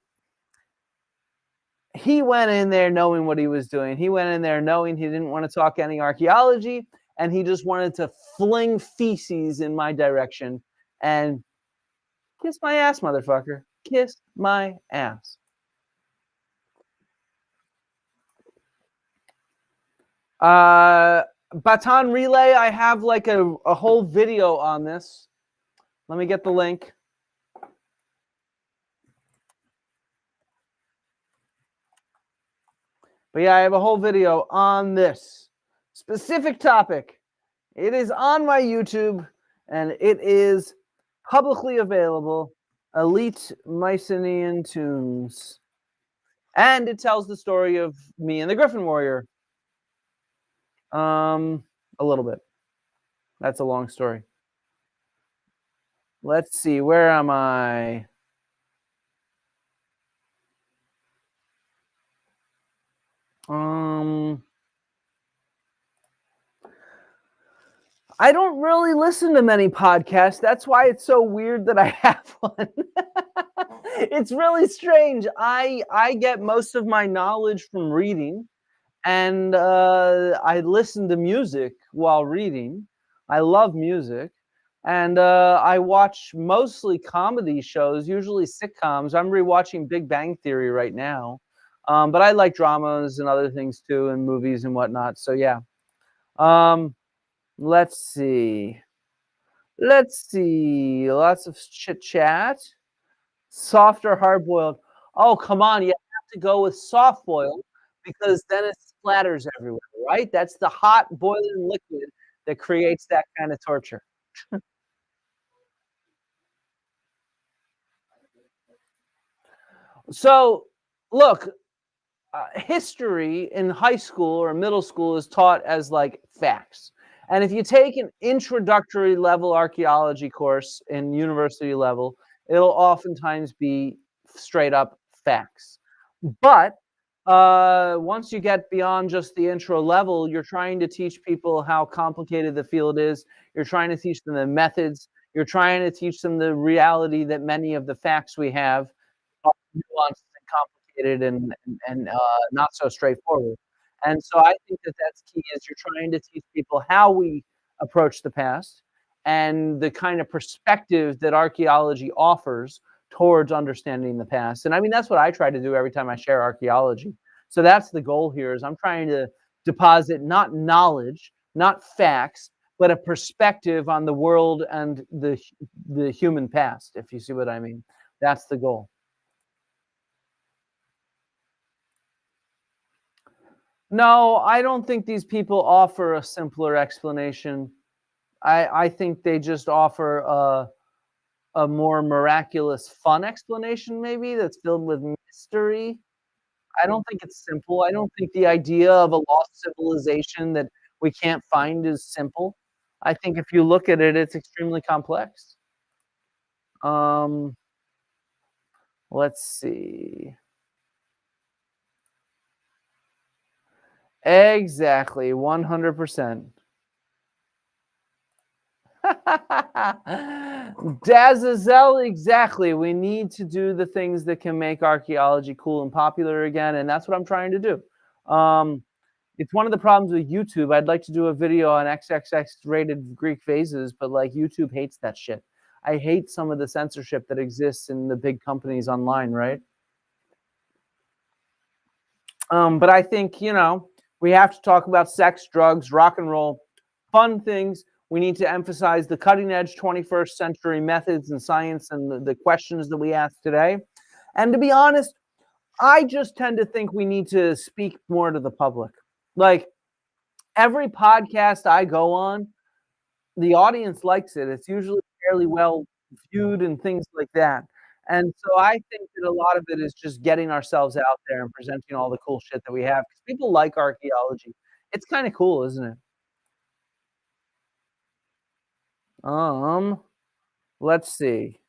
he went in there knowing what he was doing. He went in there knowing he didn't want to talk any archaeology, and he just wanted to fling feces in my direction and kiss my ass, motherfucker. Kiss my ass. Uh, Baton relay. I have like a whole video on this. Let me get the link. But yeah, I have a whole video on this specific topic. It is on my YouTube and it is publicly available. Elite Mycenaean Tunes. And it tells the story of me and the Griffin Warrior. A little bit. That's a long story. Let's see, where am I? Um I don't really listen to many podcasts. That's why it's so weird that I have one. It's really strange. I get most of my knowledge from reading, and I listen to music while reading. I love music, and I watch mostly comedy shows, usually sitcoms. I'm rewatching Big Bang Theory right now, but I like dramas and other things too, and movies and whatnot. So yeah. Um, let's see. Let's see. Lots of chit chat. Soft or hard boiled? Oh, come on. You have to go with soft boiled because then it splatters everywhere, right? That's the hot boiling liquid that creates that kind of torture. So, look, history in high school or middle school is taught as like facts. And if you take an introductory level archaeology course in university level, it'll oftentimes be straight up facts. But once you get beyond just the intro level, you're trying to teach people how complicated the field is. You're trying to teach them the methods. You're trying to teach them the reality that many of the facts we have are nuanced and complicated and not so straightforward. And so I think that that's key is you're trying to teach people how we approach the past and the kind of perspective that archaeology offers towards understanding the past. And I mean, that's what I try to do every time I share archaeology. So that's the goal here is I'm trying to deposit not knowledge, not facts, but a perspective on the world and the human past, if you see what I mean. That's the goal. No, I don't think these people offer a simpler explanation. I think they just offer a more miraculous, fun explanation, maybe that's filled with mystery. I don't think it's simple. I don't think the idea of a lost civilization that we can't find is simple. I think if you look at it, it's extremely complex. Um, let's see. Exactly, 100%. Dazazel, exactly. We need to do the things that can make archaeology cool and popular again, and that's what I'm trying to do. It's one of the problems with YouTube. I'd like to do a video on XXX rated Greek vases, but like YouTube hates that shit. I hate some of the censorship that exists in the big companies online, right? But I think, we have to talk about sex, drugs, rock and roll, fun things. We need to emphasize the cutting edge 21st century methods and science and the questions that we ask today. And to be honest, I just tend to think we need to speak more to the public. Like every podcast I go on, the audience likes it. It's usually fairly well viewed and things like that. And so I think that a lot of it is just getting ourselves out there and presenting all the cool shit that we have because people like archaeology. It's kind of cool, isn't it? Um, let's see.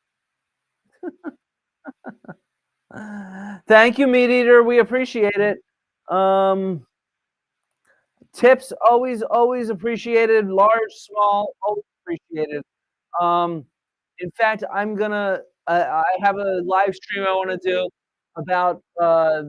Thank you, Meat Eater. We appreciate it. Tips always appreciated. Large, small, always appreciated. Um, in fact, I have a live stream I want to do about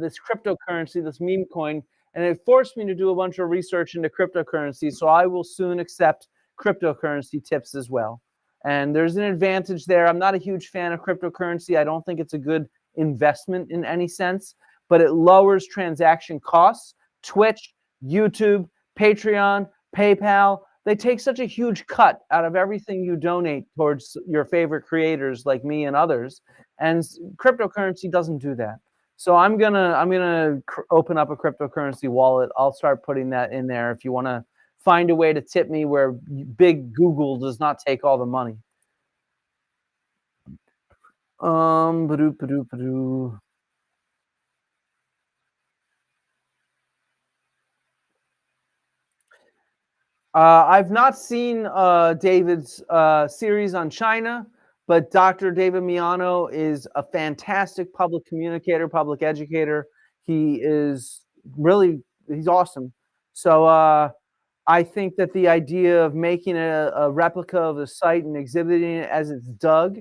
this cryptocurrency, this meme coin, and it forced me to do a bunch of research into cryptocurrency. So I will soon accept cryptocurrency tips as well. And there's an advantage there. I'm not a huge fan of cryptocurrency. I don't think it's a good investment in any sense, but it lowers transaction costs. Twitch, YouTube, Patreon, PayPal, they take such a huge cut out of everything you donate towards your favorite creators like me and others, and cryptocurrency doesn't do that. So I'm gonna open up a cryptocurrency wallet. I'll start putting that in there if you want to find a way to tip me where big Google does not take all the money. Ba-doo, ba-doo, ba-doo. I've not seen David's series on China, but Dr. David Miano is a fantastic public communicator, public educator. He is he's awesome. So I think that the idea of making a replica of the site and exhibiting it as it's dug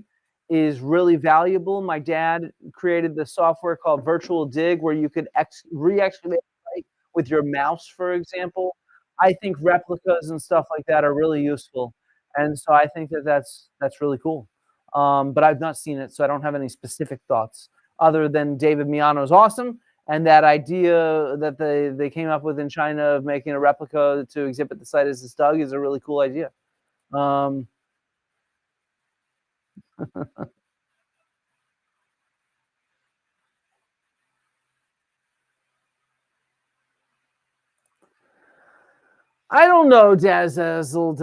is really valuable. My dad created the software called Virtual Dig, where you could re-excavate the site with your mouse, for example. I think replicas and stuff like that are really useful, and so I think that that's really cool. But I've not seen it, so I don't have any specific thoughts other than David Miano's awesome, and that idea that they came up with in China of making a replica to exhibit the site as it's dug is a really cool idea. Um, I don't know, Dazazzle.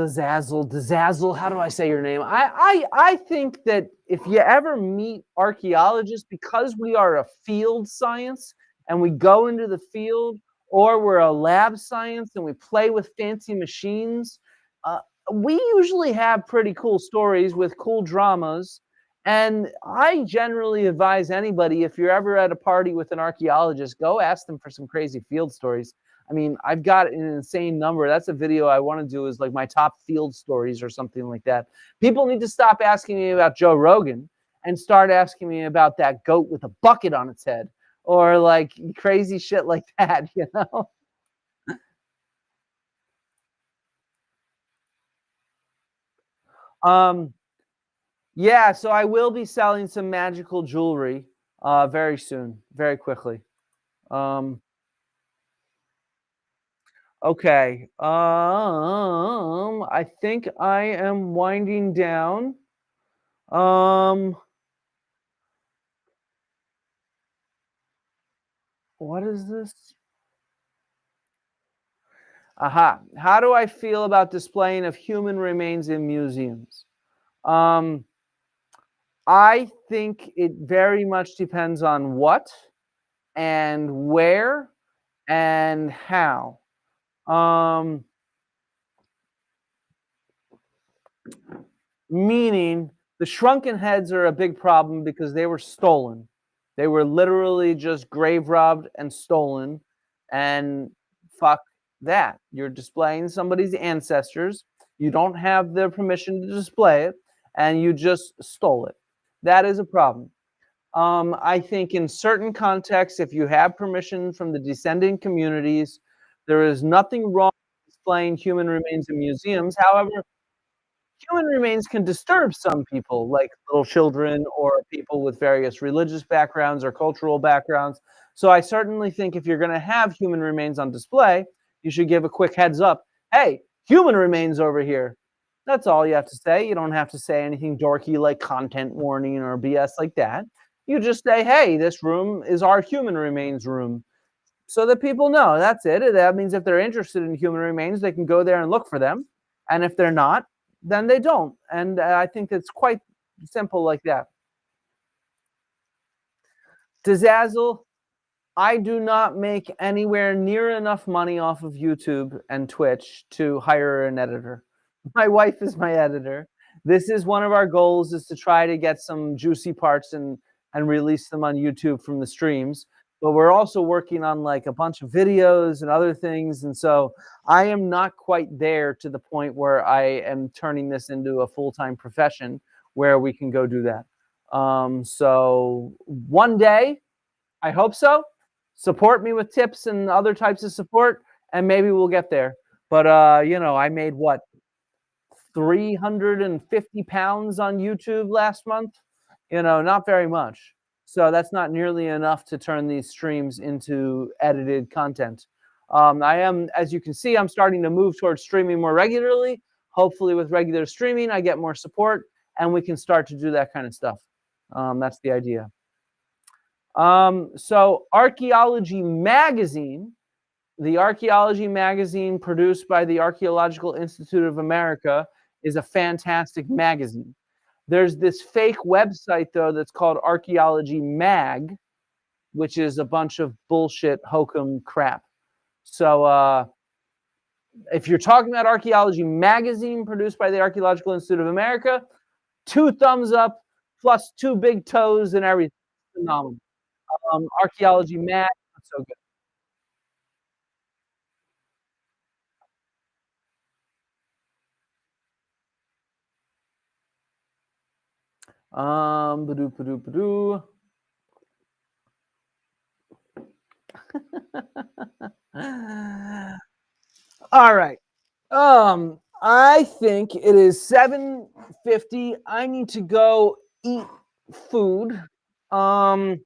How do I say your name? I think that if you ever meet archaeologists, because we are a field science and we go into the field, or we're a lab science and we play with fancy machines, uh, we usually have pretty cool stories with cool dramas. And I generally advise anybody, if you're ever at a party with an archaeologist, go ask them for some crazy field stories. I mean, I've got an insane number. That's a video I want to do, is like my top field stories or something like that. People need to stop asking me about Joe Rogan and start asking me about that goat with a bucket on its head, or like crazy shit like that, you know? Um, yeah, so I will be selling some magical jewelry very soon, very quickly. Um, okay. I think I am winding down. Um, what is this? Aha. How do I feel about displaying of human remains in museums? Um, I think it very much depends on what and where and how. Um, Meaning the shrunken heads are a big problem because they were stolen. They were literally just grave robbed and stolen. And fuck that. You're displaying somebody's ancestors. You don't have their permission to display it, and you just stole it. That is a problem. I think in certain contexts, if you have permission from the descending communities, there is nothing wrong with displaying human remains in museums. However, human remains can disturb some people, like little children or people with various religious backgrounds or cultural backgrounds. So I certainly think if you're going to have human remains on display, you should give a quick heads up. Hey, human remains over here. That's all you have to say. You don't have to say anything dorky like content warning or BS like that. You just say, hey, this room is our human remains room, so that people know. That's it. That means if they're interested in human remains, they can go there and look for them. And if they're not, then they don't. And I think it's quite simple like that. Dazazzle, I do not make anywhere near enough money off of YouTube and Twitch to hire an editor. My wife is my editor. This is one of our goals, is to try to get some juicy parts and release them on YouTube from the streams. But we're also working on like a bunch of videos and other things. And so I am not quite there to the point where I am turning this into a full-time profession where we can go do that. So one day, I hope so. Support me with tips and other types of support, and maybe we'll get there. But I made what, 350 pounds on YouTube last month? Not very much. So that's not nearly enough to turn these streams into edited content. As you can see, I'm starting to move towards streaming more regularly. Hopefully, with regular streaming, I get more support and we can start to do that kind of stuff. That's the idea. So Archaeology magazine, the Archaeology magazine produced by the Archaeological Institute of America, is a fantastic magazine. There's this fake website, though, that's called Archaeology Mag, which is a bunch of bullshit hokum crap. So if you're talking about Archaeology magazine produced by the Archaeological Institute of America, 2 thumbs up plus 2 big toes and everything. Phenomenal. Archaeology Mag, not so good. Badoo, badoo, badoo. All right. I think it is 7:50. I need to go eat food. Um,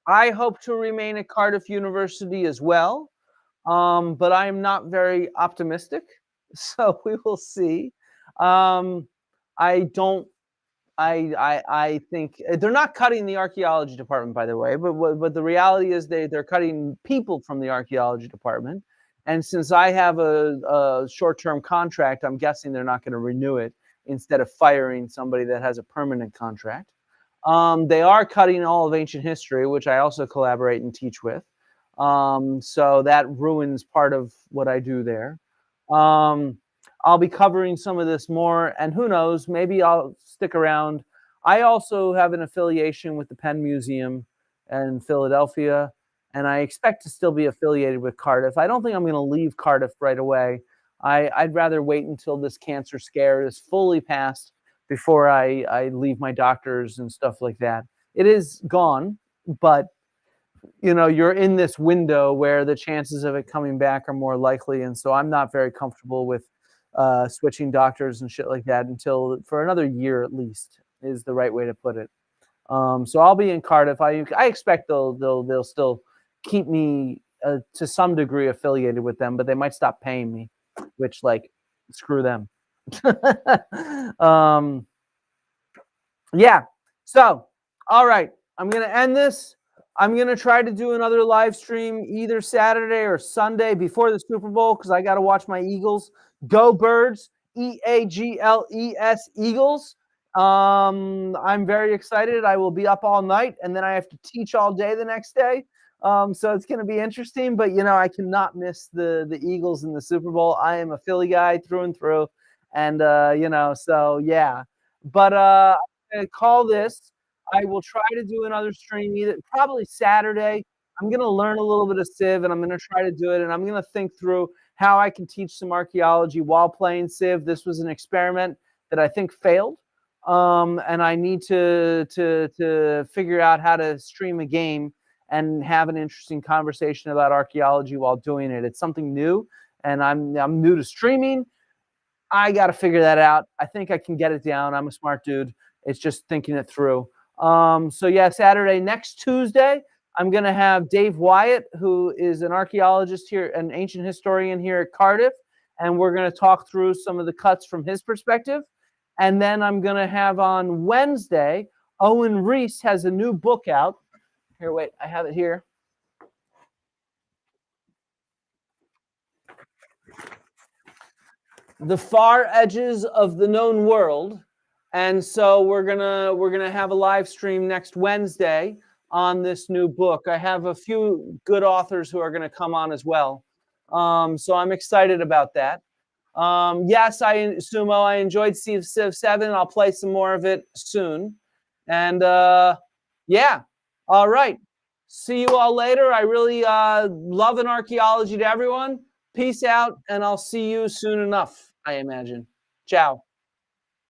I hope to remain at Cardiff University as well. But I am not very optimistic, so we will see. Um, I don't. I think they're not cutting the archaeology department, by the way. But the reality is they're cutting people from the archaeology department. And since I have a short-term contract, I'm guessing they're not going to renew it instead of firing somebody that has a permanent contract. They are cutting all of ancient history, which I also collaborate and teach with. So that ruins part of what I do there. Um, I'll be covering some of this more, and who knows, maybe I'll stick around. I also have an affiliation with the Penn Museum in Philadelphia, and I expect to still be affiliated with Cardiff. I don't think I'm going to leave Cardiff right away. I'd rather wait until this cancer scare is fully passed before I leave my doctors and stuff like that. It is gone, but you're in this window where the chances of it coming back are more likely, and so I'm not very comfortable with switching doctors and shit like that until for another year at least is the right way to put it. So I'll be in Cardiff. I expect they'll still keep me to some degree affiliated with them, but they might stop paying me, which screw them. Yeah. So, all right. I'm going to end this. I'm going to try to do another live stream either Saturday or Sunday before the Super Bowl because I got to watch my Eagles. Go Birds, Eagles, Eagles. I'm very excited. I will be up all night and then I have to teach all day the next day. So it's going to be interesting, but I cannot miss the Eagles in the Super Bowl. I am a Philly guy through and through. And, so yeah. But call this. I will try to do another stream either probably Saturday. I'm going to learn a little bit of Civ and I'm going to try to do it. And I'm going to think through how I can teach some archaeology while playing Civ. This was an experiment that I think failed. And I need to figure out how to stream a game and have an interesting conversation about archaeology while doing it. It's something new, and I'm new to streaming. I got to figure that out. I think I can get it down. I'm a smart dude. It's just thinking it through. So yeah, Saturday, next Tuesday, I'm going to have Dave Wyatt, who is an archaeologist here, an ancient historian here at Cardiff, and we're going to talk through some of the cuts from his perspective. And then I'm going to have on Wednesday, Owen Reese has a new book out. Here, wait, I have it here. The Far Edges of the Known World. And so we're gonna have a live stream next Wednesday on this new book. I have a few good authors who are gonna come on as well. So I'm excited about that. Yes, Sumo, I enjoyed Civ 7. I'll play some more of it soon. And yeah, all right. See you all later. I really love an archaeology to everyone. Peace out, and I'll see you soon enough, I imagine. Ciao.